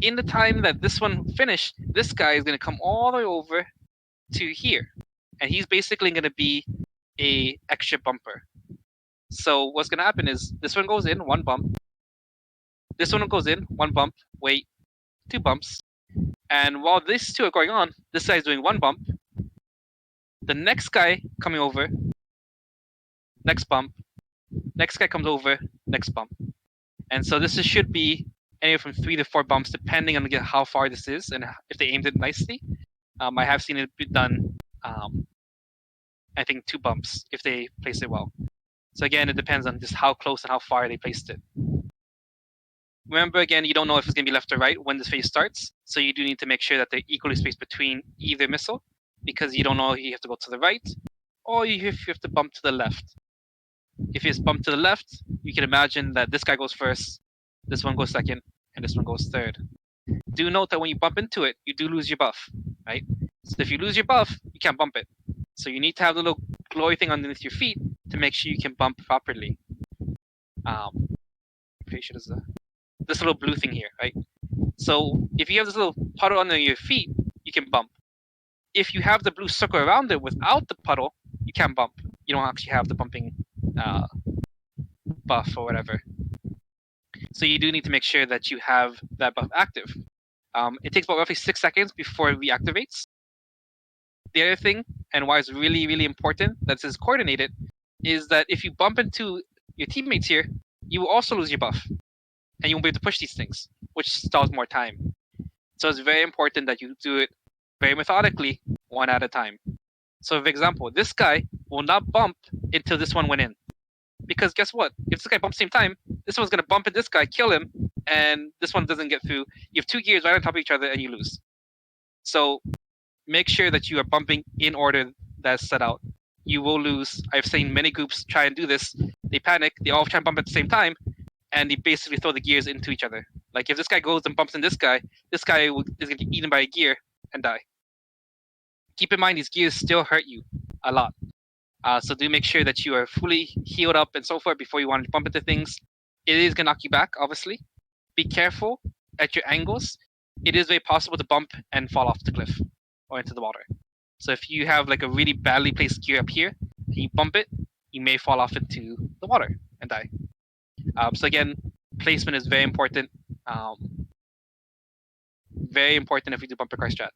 In the time that this one finished, this guy is going to come all the way over to here. And he's basically going to be a extra bumper. So what's going to happen is this one goes in, 1 bump. This one goes in, 1 bump, wait, 2 bumps. And while these two are going on, this guy's doing 1 bump. The next guy coming over, next bump. Next guy comes over, next bump. And so this should be anywhere from 3 to 4 bumps, depending on how far this is and if they aimed it nicely. I have seen it be done, I think 2 bumps if they place it well. So again, it depends on just how close and how far they placed it. Remember, again, you don't know if it's going to be left or right when this phase starts, so you do need to make sure that they're equally spaced between either missile, because you don't know if you have to go to the right or if you have to bump to the left. If it's bumped to the left, you can imagine that this guy goes first, this one goes second, and this one goes third. Do note that when you bump into it, you do lose your buff, right? So if you lose your buff, you can't bump it. So you need to have the little glowy thing underneath your feet to make sure you can bump properly. Pretty sure this little blue thing here, right? So if you have this little puddle under your feet, you can bump. If you have the blue circle around it without the puddle, you can't bump. You don't actually have the bumping buff or whatever. So you do need to make sure that you have that buff active. It takes about roughly 6 seconds before it reactivates. The other thing, and why it's really, really important that this is coordinated, is that if you bump into your teammates here, you will also lose your buff. And you won't be able to push these things, which stalls more time. So it's very important that you do it very methodically, one at a time. So for example, this guy will not bump until this one went in. Because guess what? If this guy bumps the same time, this one's going to bump into this guy, kill him, and this one doesn't get through. You have 2 gears right on top of each other and you lose. So make sure that you are bumping in order that's set out. You will lose. I've seen many groups try and do this. They panic, they all try and bump at the same time, and they basically throw the gears into each other. Like if this guy goes and bumps in this guy is going to get eaten by a gear and die. Keep in mind, these gears still hurt you a lot. So do make sure that you are fully healed up and so forth before you want to bump into things. It is going to knock you back, obviously. Be careful at your angles. It is very possible to bump and fall off the cliff or into the water. So if you have like a really badly placed gear up here, and you bump it, you may fall off into the water and die. So again, placement is very important. Very important if you do bumper car strat.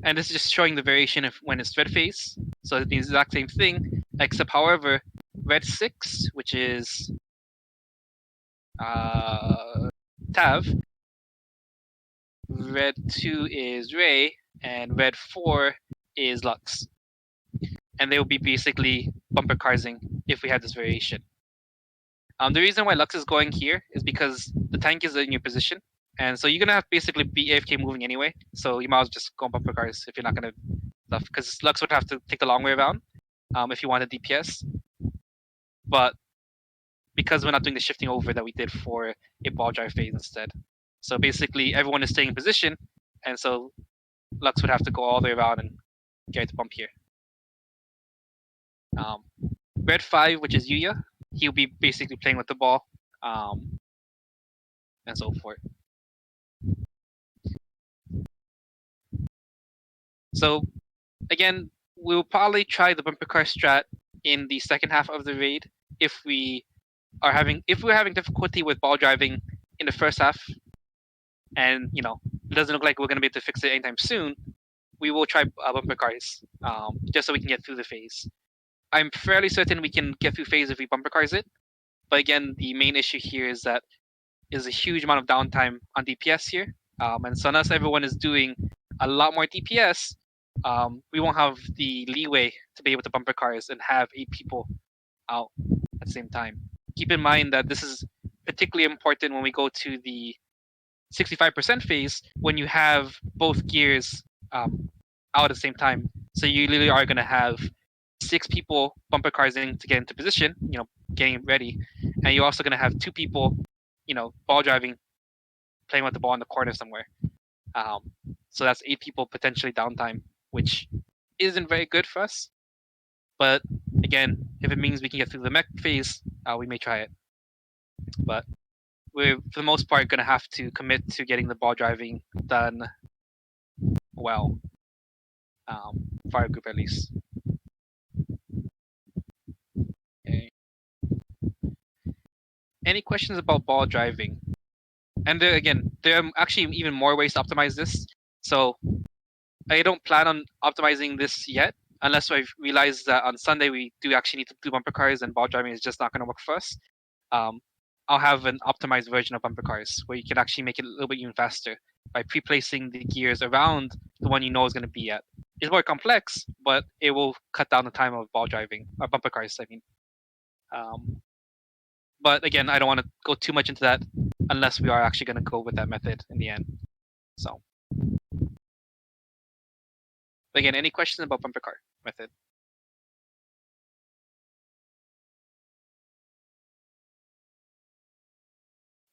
And this is just showing the variation of when it's red phase. So it's the exact same thing, except however, red 6, which is Tav, red 2 is Ray, and red 4 is Lux. And they will be basically bumper carsing if we have this variation. The reason why Lux is going here is because the tank is in your position. And so you're going to have to basically be AFK moving anyway. So you might as well just go on bumper cars if you're not going to stuff. Because Lux would have to take the long way around if you wanted DPS. But because we're not doing the shifting over that we did for a ball drive phase instead. So basically everyone is staying in position. And so Lux would have to go all the way around and get the bump here. Red 5, which is Yuya, he'll be basically playing with the ball and so forth. So again, we'll probably try the bumper car strat in the second half of the raid if we're having difficulty with ball driving in the first half, and it doesn't look like we're gonna be able to fix it anytime soon. We will try bumper cars just so we can get through the phase. I'm fairly certain we can get through phase if we bumper cars it, but again, the main issue here is that there's a huge amount of downtime on DPS here, and so unless everyone is doing a lot more DPS, we won't have the leeway to be able to bumper cars and have 8 people out at the same time. Keep in mind that this is particularly important when we go to the 65% phase when you have both gears out at the same time. So you literally are going to have 6 people bumper carsing to get into position, getting ready, and you're also going to have 2 people, ball driving, playing with the ball in the corner somewhere. So that's 8 people potentially downtime, which isn't very good for us. But again, if it means we can get through the mech phase, we may try it. But we're, for the most part, going to have to commit to getting the ball driving done well, for our group at least. Okay. Any questions about ball driving? And there are actually even more ways to optimize this. So I don't plan on optimizing this yet, unless I realize that on Sunday we do actually need to do bumper cars and ball driving is just not going to work for us. I'll have an optimized version of bumper cars where you can actually make it a little bit even faster by pre-placing the gears around the one you know is going to be at. It's more complex, but it will cut down the time of ball driving or bumper cars. I mean, but again, I don't want to go too much into that unless we are actually going to go with that method in the end. So, again, any questions about bumper car method?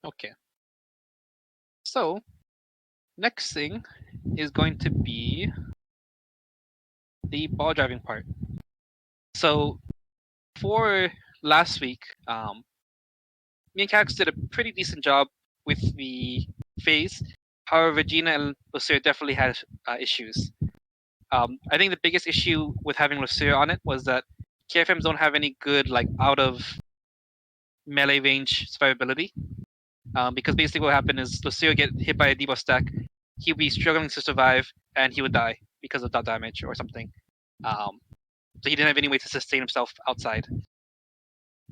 Okay. So, next thing is going to be the ball driving part. So, for last week, me and Cax did a pretty decent job with the phase. However, Gina and Lucia definitely had issues. I think the biggest issue with having Lucia on it was that KFMs don't have any good out of melee range survivability. Because basically what happened is Lucia would get hit by a debuff stack, he'd be struggling to survive, and he would die because of dot damage or something. So he didn't have any way to sustain himself outside.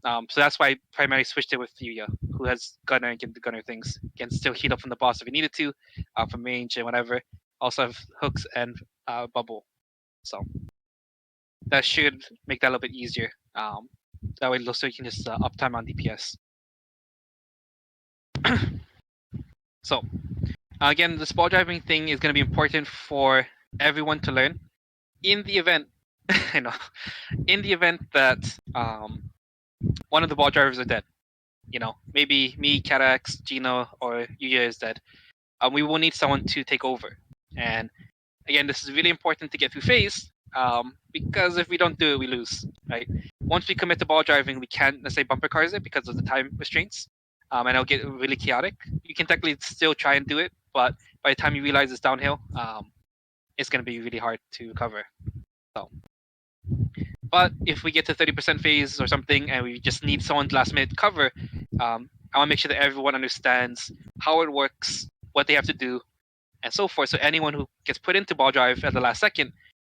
So that's why I primarily switched it with Yuya, who has gunner and can do gunner things. Can still heat up from the boss if he needed to, from range and whatever. Also have hooks and bubble. So that should make that a little bit easier. That way Lucio can just uptime on DPS. So again, this ball driving thing is going to be important for everyone to learn. In the event, I know, in the event that one of the ball drivers are dead, maybe me, Carax, Gino, or Yuya is dead, we will need someone to take over. And again, this is really important to get through phase, because if we don't do it, we lose, right? Once we commit to ball driving, we can't, let's say, bumper cars it because of the time restraints, and it'll get really chaotic. You can technically still try and do it, but by the time you realize it's downhill, it's going to be really hard to cover. So, but if we get to 30% phase or something, and we just need someone to last minute cover, I want to make sure that everyone understands how it works, what they have to do, and so forth. So anyone who gets put into ball drive at the last second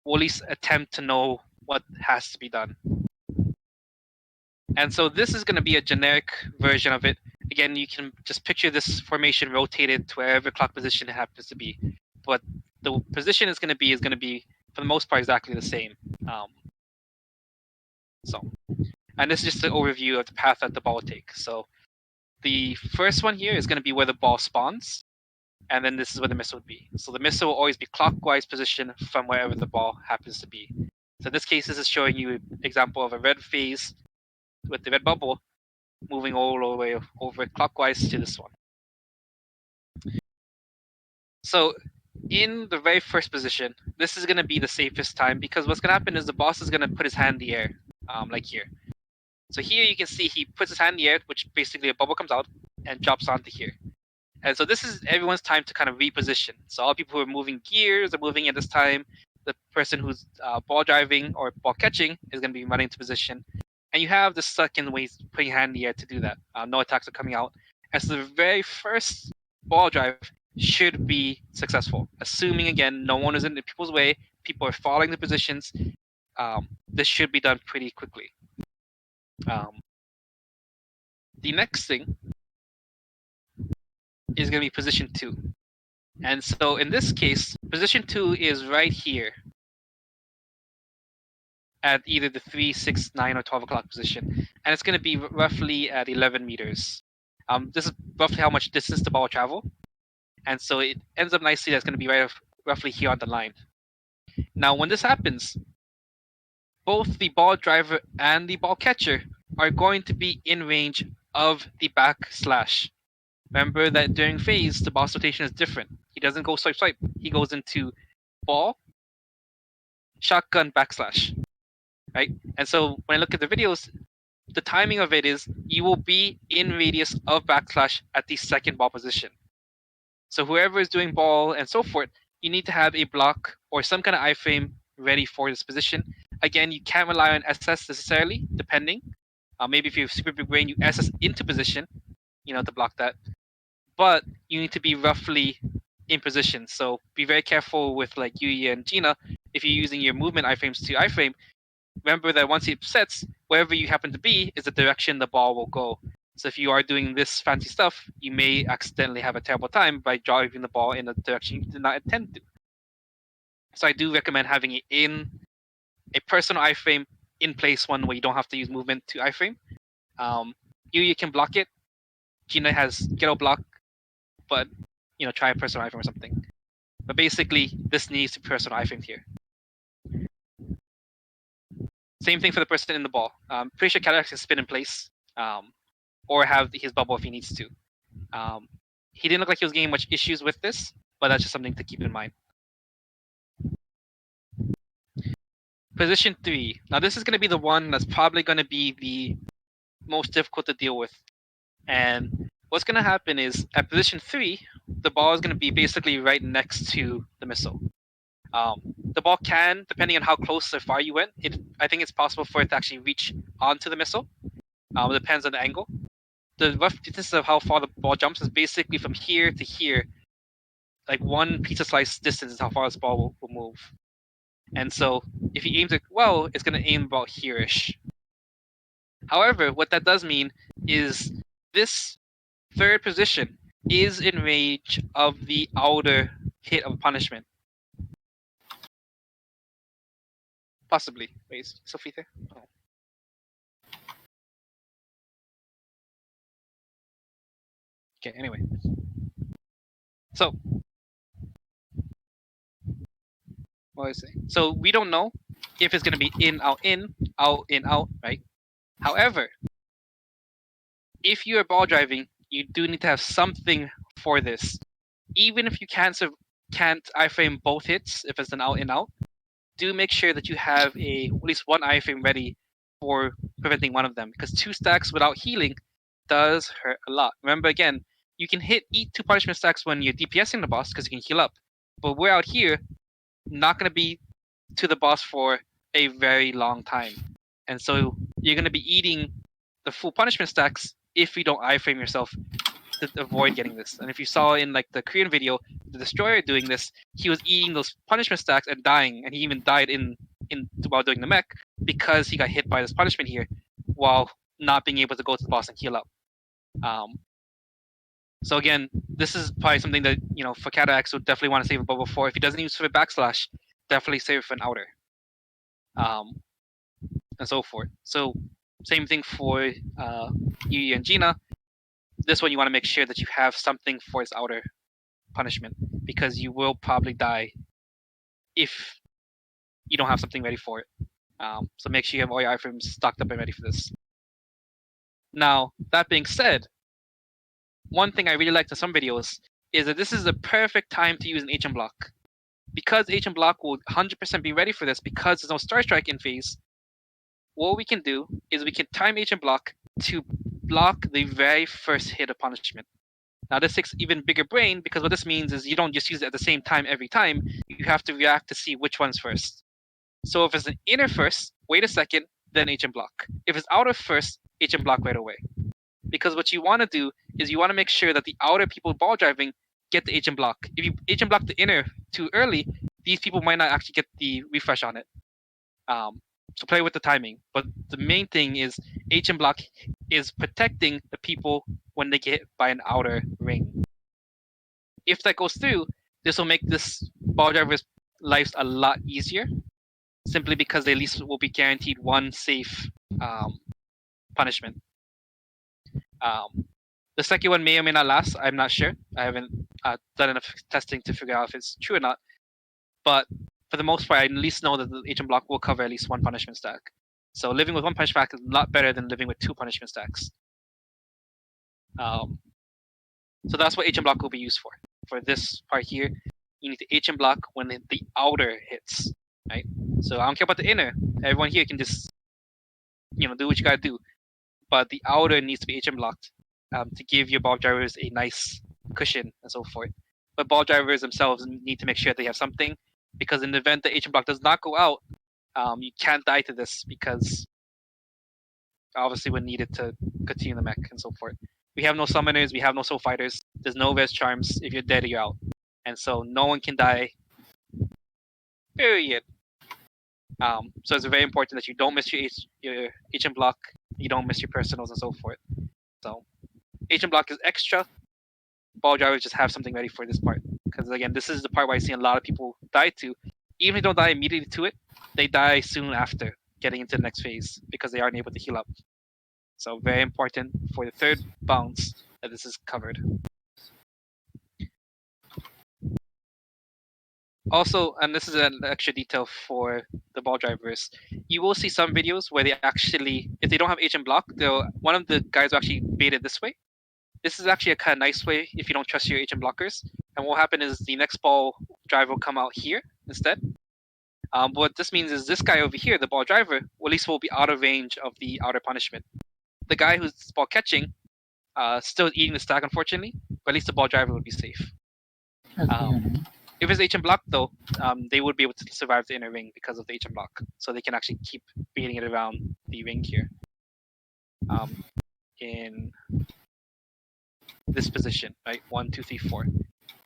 will at least attempt to know what has to be done. And so this is going to be a generic version of it. Again, you can just picture this formation rotated to wherever clock position it happens to be. But the position is going to be, for the most part, exactly the same. And this is just an overview of the path that the ball will take. So the first one here is going to be where the ball spawns. And then this is where the missile would be. So the missile will always be clockwise position from wherever the ball happens to be. So in this case, this is showing you an example of a red phase with the red bubble moving all the way over clockwise to this one. So in the very first position, this is going to be the safest time because what's going to happen is the boss is going to put his hand in the air, like here. So here you can see he puts his hand in the air, which basically a bubble comes out and drops onto here. And so this is everyone's time to kind of reposition. So all people who are moving gears are moving at this time. The person who's ball driving or ball catching is going to be running into position. And you have the second ways putting your hand in the air to do that. No attacks are coming out. And so the very first ball drive should be successful. Assuming, again, no one is in the people's way, people are following the positions, this should be done pretty quickly. The next thing is going to be position 2. And so in this case, position 2 is right here at either the 3, 6, 9, or 12 o'clock position. And it's going to be roughly at 11 meters. This is roughly how much distance the ball will travel. And so it ends up nicely that's going to be right roughly here on the line. Now, when this happens, both the ball driver and the ball catcher are going to be in range of the backslash. Remember that during phase, the boss rotation is different. He doesn't go swipe swipe. He goes into ball, shotgun, backslash, right? And so when I look at the videos, the timing of it is you will be in radius of backslash at the second ball position. So whoever is doing ball and so forth, you need to have a block or some kind of iframe ready for this position. Again, you can't rely on SS necessarily, depending. Maybe if you have super big brain, you SS into position, to block that. But you need to be roughly in position. So be very careful with like Yui and Gina. If you're using your movement iframes to iframe, remember that once it sets, wherever you happen to be is the direction the ball will go. So if you are doing this fancy stuff, you may accidentally have a terrible time by driving the ball in a direction you did not intend to. So I do recommend having it in a personal iframe in place, one where you don't have to use movement to iframe. You can block it. Gina has ghetto block, but try a personal iframe or something. But basically, this needs to be personal iframe here. Same thing for the person in the ball. Pretty sure Cadillac can spin in place, or have his bubble if he needs to. He didn't look like he was getting much issues with this, but that's just something to keep in mind. Position 3. Now this is going to be the one that's probably going to be the most difficult to deal with. And what's going to happen is at position 3, the ball is going to be basically right next to the missile. The ball can, depending on how close or far you went, I think it's possible for it to actually reach onto the missile. It depends on the angle. The rough distance of how far the ball jumps is basically from here to here. Like one pizza slice distance is how far this ball will move. And so if he aims it well, it's going to aim about here-ish. However, what that does mean is this third position is in range of the outer hit of punishment. Possibly. Wait, is Sophie there? Oh. Okay, anyway. So, what was I saying? So we don't know if it's going to be in, out, right? However, if you are ball driving, you do need to have something for this. Even if you can't iframe both hits, if it's an out in out, do make sure that you have at least one iframe ready for preventing one of them, because 2 stacks without healing does hurt a lot. Remember, again, you can eat 2 punishment stacks when you're DPSing the boss because you can heal up, but we're out here not going to be to the boss for a very long time, and so you're going to be eating the full punishment stacks if you don't iframe yourself to avoid getting this. And if you saw in like the Korean video, the Destroyer doing this, he was eating those punishment stacks and dying, and he even died in while doing the mech because he got hit by this punishment here while not being able to go to the boss and heal up. So again, this is probably something that for Catarax would definitely want to save a bubble for. If he doesn't use for backslash, definitely save it for an outer, and so forth. So same thing for Yui and Gina. This one you want to make sure that you have something for his outer punishment, because you will probably die if you don't have something ready for it. So make sure you have all your iframes stocked up and ready for this. Now, that being said, one thing I really liked in some videos is that this is the perfect time to use an HM block. Because HM block will 100% be ready for this because there's no Star Strike in phase, what we can do is we can time HM block to block the very first hit of punishment. Now this takes even bigger brain, because what this means is you don't just use it at the same time every time. You have to react to see which one's first. So if it's an inner first, wait a second, then HM block. If it's outer first, HM block right away. Because what you want to do is you want to make sure that the outer people ball driving get the HM block. If you HM block the inner too early, these people might not actually get the refresh on it. So play with the timing. But the main thing is HM block is protecting the people when they get hit by an outer ring. If that goes through, this will make this ball driver's lives a lot easier, simply because they at least will be guaranteed one safe punishment. The second one may or may not last. I'm not sure. I haven't done enough testing to figure out if it's true or not. But for the most part, I at least know that the agent block will cover at least one punishment stack. So living with one punishment stack is a lot better than living with two punishment stacks. So that's what agent block will be used for. For this part here, you need to agent block when the outer hits, right? So I don't care about the inner. Everyone here can just, do what you gotta do. But the outer needs to be agent blocked to give your ball drivers a nice cushion and so forth. But ball drivers themselves need to make sure they have something, because in the event the agent block does not go out, you can't die to this, because obviously we needed to continue the mech and so forth. We have no summoners, we have no soul fighters, there's no res charms. If you're dead, you're out. And so no one can die, period. So it's very important that you don't miss your agent block, you don't miss your personals and so forth. So agent block is extra. Ball drivers just have something ready for this part. Because again, this is the part where I see a lot of people die to. Even if they don't die immediately to it, they die soon after getting into the next phase because they aren't able to heal up. So very important for the third bounce that this is covered. Also, and this is an extra detail for the ball drivers, you will see some videos where they actually, if they don't have agent block, one of the guys will actually bait it this way. This is actually a kind of nice way if you don't trust your agent blockers. And what will happen is the next ball driver will come out here instead. But what this means is this guy over here, the ball driver, at least will be out of range of the outer punishment. The guy who's ball catching, still eating the stack, unfortunately, but at least the ball driver would be safe. If it's agent block, though, they would be able to survive the inner ring because of the agent block. So they can actually keep beating it around the ring here. In this position, right? 1, 2, 3, 4.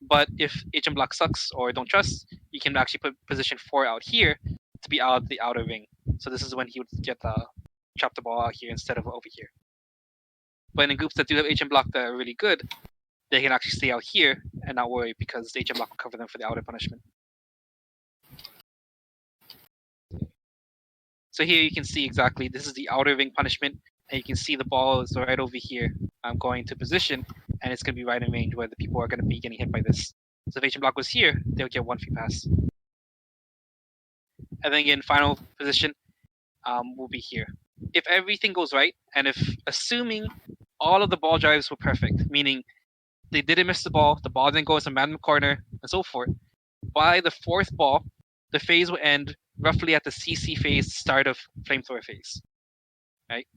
But if agent block sucks or don't trust, you can actually put position 4 out here to be out of the outer ring. So this is when he would get chop the ball out here instead of over here. But in groups that do have agent block that are really good, they can actually stay out here and not worry because the agent block will cover them for the outer punishment. So here you can see exactly, this is the outer ring punishment, and you can see the ball is right over here. I'm going to position, and it's going to be right in range where the people are going to be getting hit by this. So if agent block was here, they'll get 1 free pass. And then again, final position will be here. If everything goes right, and if assuming all of the ball drives were perfect, meaning they didn't miss the ball didn't go in some random corner, and so forth, by the fourth ball, the phase will end roughly at the CC phase start of flamethrower phase, right?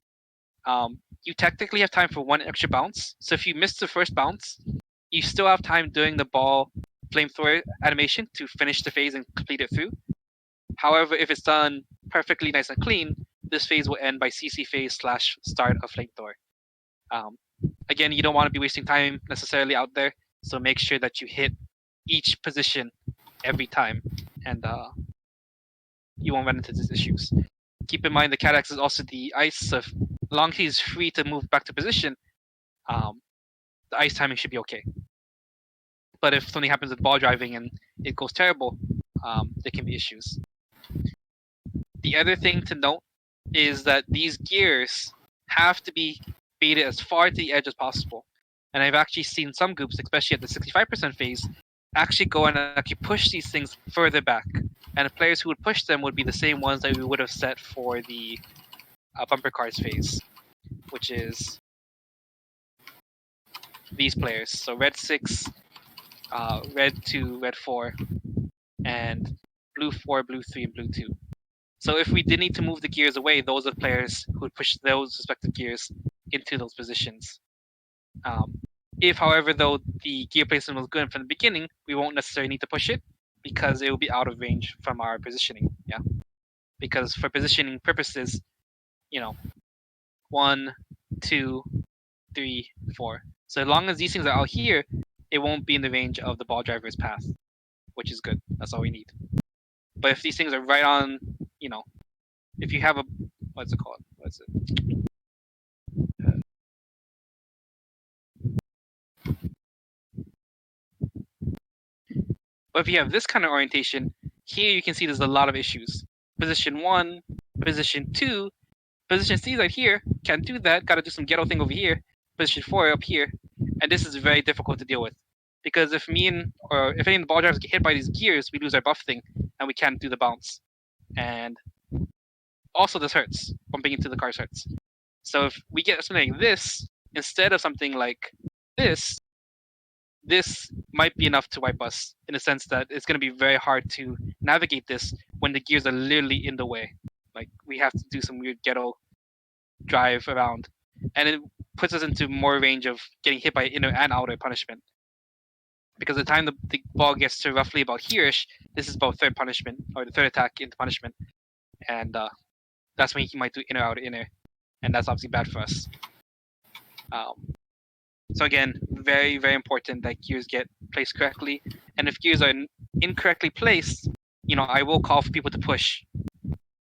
You technically have time for 1 extra bounce. So if you miss the first bounce, you still have time during the ball flamethrower animation to finish the phase and complete it through. However, if it's done perfectly nice and clean, this phase will end by CC phase / start of flamethrower. Again, you don't want to be wasting time necessarily out there, so make sure that you hit each position every time, and you won't run into these issues. Keep in mind the Cat X is also the ice, so as long as he's free to move back to position, the ice timing should be okay. But if something happens with ball driving and it goes terrible, there can be issues. The other thing to note is that these gears have to be baited as far to the edge as possible. And I've actually seen some groups, especially at the 65% phase, actually go and actually push these things further back. And the players who would push them would be the same ones that we would have set for the bumper cars phase, which is these players. So red 6, red 2, red 4, and blue 4, blue 3, and blue 2. So if we did need to move the gears away, those are the players who would push those respective gears into those positions. If, however, though the gear placement was good from the beginning, we won't necessarily need to push it because it will be out of range from our positioning. Yeah, because for positioning purposes, 1, 2, 3, 4. So as long as these things are out here, it won't be in the range of the ball driver's path, which is good. That's all we need. But if these things are right on, if you have a, what's it called? But if you have this kind of orientation, here you can see there's a lot of issues. Position 1, position 2, position C right here, can't do that, gotta do some ghetto thing over here. Position 4 up here, and this is very difficult to deal with. because if any of the ball drivers get hit by these gears, we lose our buff thing and we can't do the bounce. And also this hurts. Bumping into the cars hurts. So if we get something like this instead of something like this, this might be enough to wipe us in the sense that it's going to be very hard to navigate this when the gears are literally in the way. Like we have to do some weird ghetto drive around, and it puts us into more range of getting hit by inner and outer punishment. Because the time the ball gets to roughly about here-ish, this is about third punishment or the third attack into punishment, and that's when he might do inner outer inner, and that's obviously bad for us. So again, very very important that gears get placed correctly, and if gears are incorrectly placed, I will call for people to push.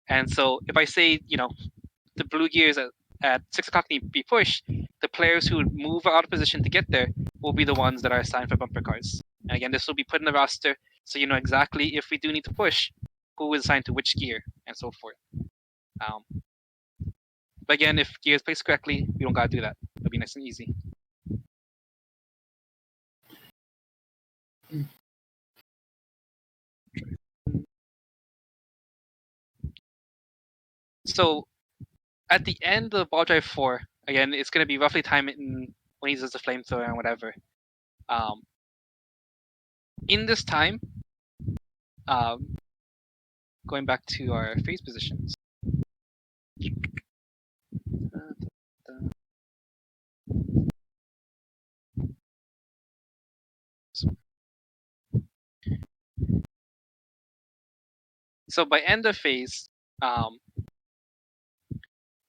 And so if I say the blue gears at 6 o'clock need to be pushed, the players who move out of position to get there will be the ones that are assigned for bumper cars. And again, this will be put in the roster so you know exactly if we do need to push, who is assigned to which gear and so forth. But again, if gear is placed correctly, we don't gotta do that. It'll be nice and easy. So at the end of ball drive 4, again, it's going to be roughly time when he uses the flamethrower and whatever. In this time, going back to our phase positions. So by end of phase,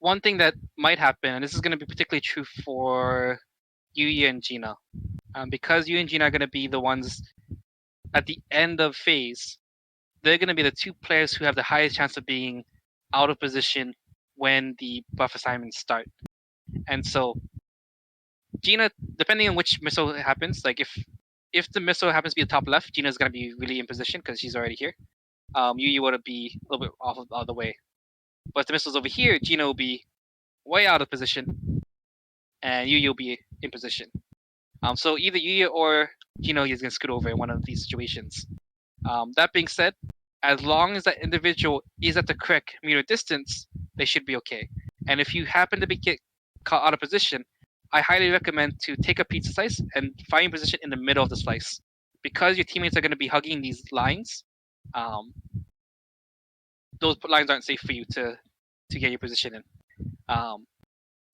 one thing that might happen, and this is going to be particularly true for Yuya and Gina, because Yuya and Gina are going to be the ones at the end of phase, they're going to be the two players who have the highest chance of being out of position when the buff assignments start. And so Gina, depending on which missile happens, like if the missile happens to be the top left, Gina's going to be really in position because she's already here. Yuya would be a little bit off of the way. But if the missile's over here, Gina will be way out of position, and Yuya will be in position. So either Yuya or Gina is going to scoot over in one of these situations. That being said, as long as that individual is at the correct meter distance, they should be okay. And if you happen to get caught out of position, I highly recommend to take a pizza slice and find position in the middle of the slice. Because your teammates are going to be hugging these lines, those lines aren't safe for you to get your position in.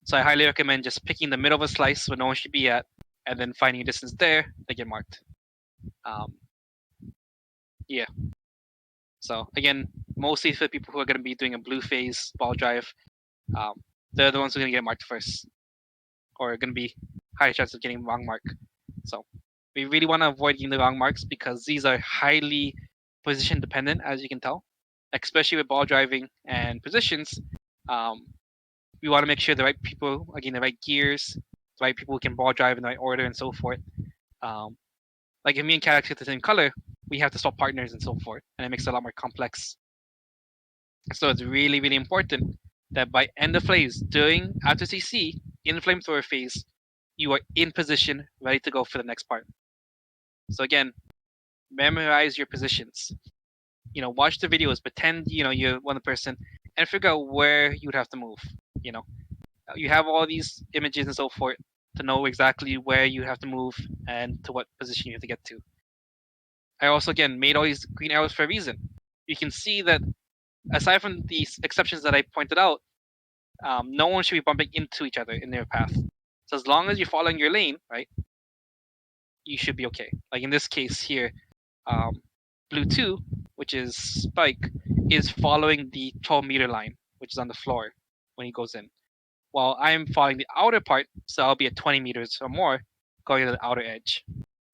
So I highly recommend just picking the middle of a slice where no one should be at, and then finding a distance there that get marked. Yeah. So again, mostly for people who are going to be doing a blue phase ball drive, they're the ones who are going to get marked first, or are going to be higher chance of getting wrong mark. So we really want to avoid getting the wrong marks because these are highly position dependent, as you can tell, especially with ball driving and positions. We want to make sure the right people are getting the right gears, the right people who can ball drive in the right order, and so forth. Like if me and Karak hit the same color, we have to swap partners and so forth, and it makes it a lot more complex. So it's really, really important that by end of phase, after CC, in flamethrower phase, you are in position, ready to go for the next part. So again, memorize your positions. Watch the videos, pretend you're one person, and figure out where you would have to move. You have all these images and so forth to know exactly where you have to move and to what position you have to get to. I also again made all these green arrows for a reason. You can see that aside from these exceptions that I pointed out, no one should be bumping into each other in their path. So as long as you're following your lane, right, you should be okay. Like in this case here, blue 2, which is Spike, is following the 12-meter line, which is on the floor when he goes in. While I'm following the outer part, so I'll be at 20 meters or more, going to the outer edge.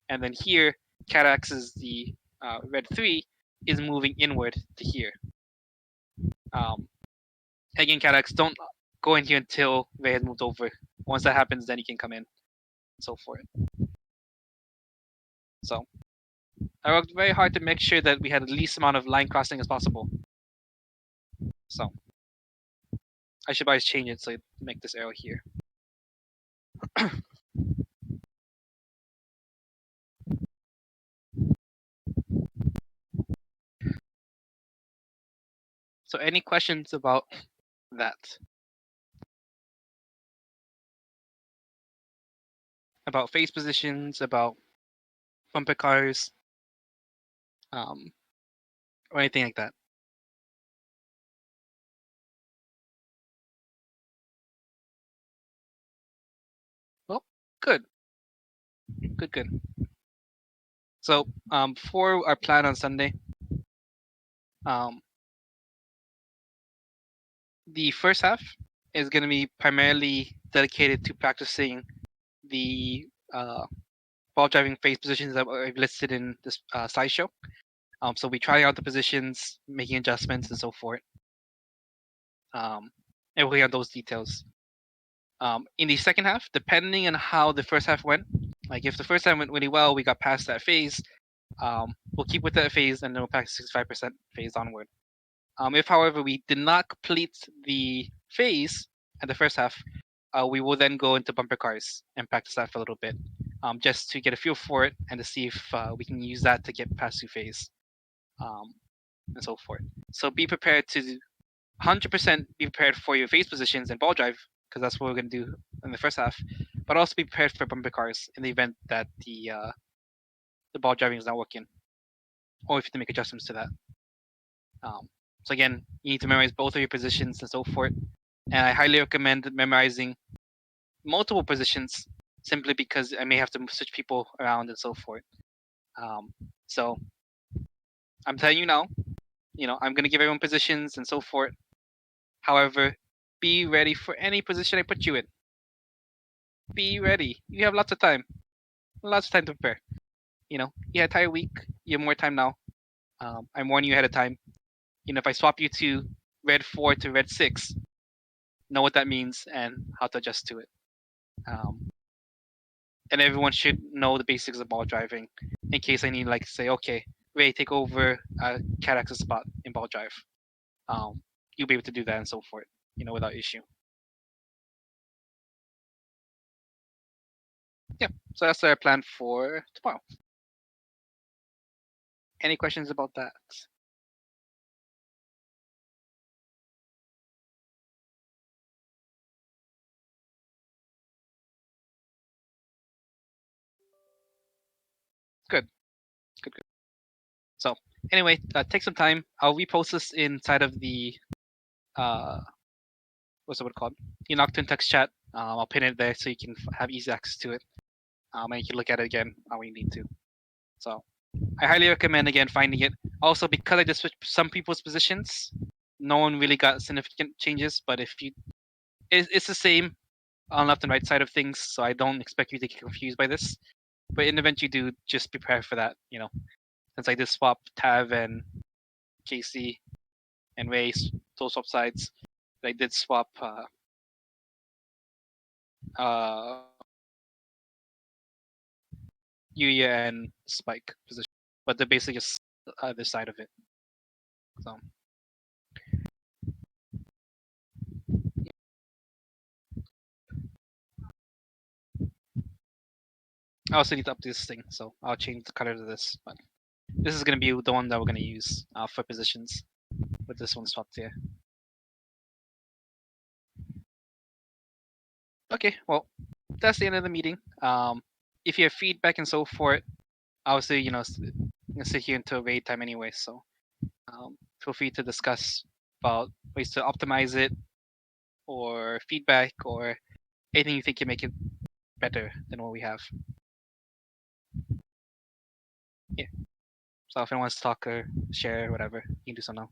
And then here, Catax's the red 3 is moving inward to here. Again, Catax, don't go in here until Ray has moved over. Once that happens, then you can come in, and so forth. So I worked very hard to make sure that we had the least amount of line crossing as possible. So I should probably change it so it make this arrow here. So any questions about that? About phase positions, about bumper cars, or anything like that? Well, good. Good. So for our plan on Sunday, the first half is going to be primarily dedicated to practicing the ball driving phase positions that I've listed in this slideshow. So we try out the positions, making adjustments and so forth, and working on those details. In the second half, depending on how the first half went, like if the first half went really well, we got past that phase, we'll keep with that phase and then we'll practice 65% phase onward. If, however, we did not complete the phase at the first half, we will then go into bumper cars and practice that for a little bit, just to get a feel for it and to see if we can use that to get past through phase, and so forth. So be prepared to 100% be prepared for your phase positions and ball drive, because that's what we're going to do in the first half, but also be prepared for bumper cars in the event that the ball driving is not working, or if you have to make adjustments to that. So again, you need to memorize both of your positions and so forth. And I highly recommend memorizing multiple positions, simply because I may have to switch people around and so forth. So I'm telling you now, I'm going to give everyone positions and so forth. However, be ready for any position I put you in. Be ready. You have lots of time. Lots of time to prepare. You had an entire week. You have more time now. I'm warning you ahead of time. If I swap you to red 4 to red 6, know what that means and how to adjust to it. And everyone should know the basics of ball driving in case I need, like, say, okay, Ray, take over cat access spot in ball drive. You'll be able to do that and so forth, without issue. Yeah, so that's our plan for tomorrow. Any questions about that? Good. So anyway, take some time. I'll repost this inside of the what's it called? The Nocturne text chat. I'll pin it there so you can have easy access to it, and you can look at it again when you need to. So I highly recommend again finding it. Also, because I just switched some people's positions, no one really got significant changes. But if you, it's the same on left and right side of things, so I don't expect you to get confused by this. But in the event you do, just prepare for that. Since I did swap Tav and JC and Ray, those swap sides, I did swap Yuya and Spike position, but they're basically just other side of it. So I also need to update this thing, so I'll change the color to this. But this is going to be the one that we're going to use for positions, with this one swapped here. Okay, well, that's the end of the meeting. If you have feedback and so forth, obviously, sit here until raid time anyway, so feel free to discuss about ways to optimize it, or feedback, or anything you think can make it better than what we have. Yeah. So if anyone wants to talk or share or whatever, you can do so now.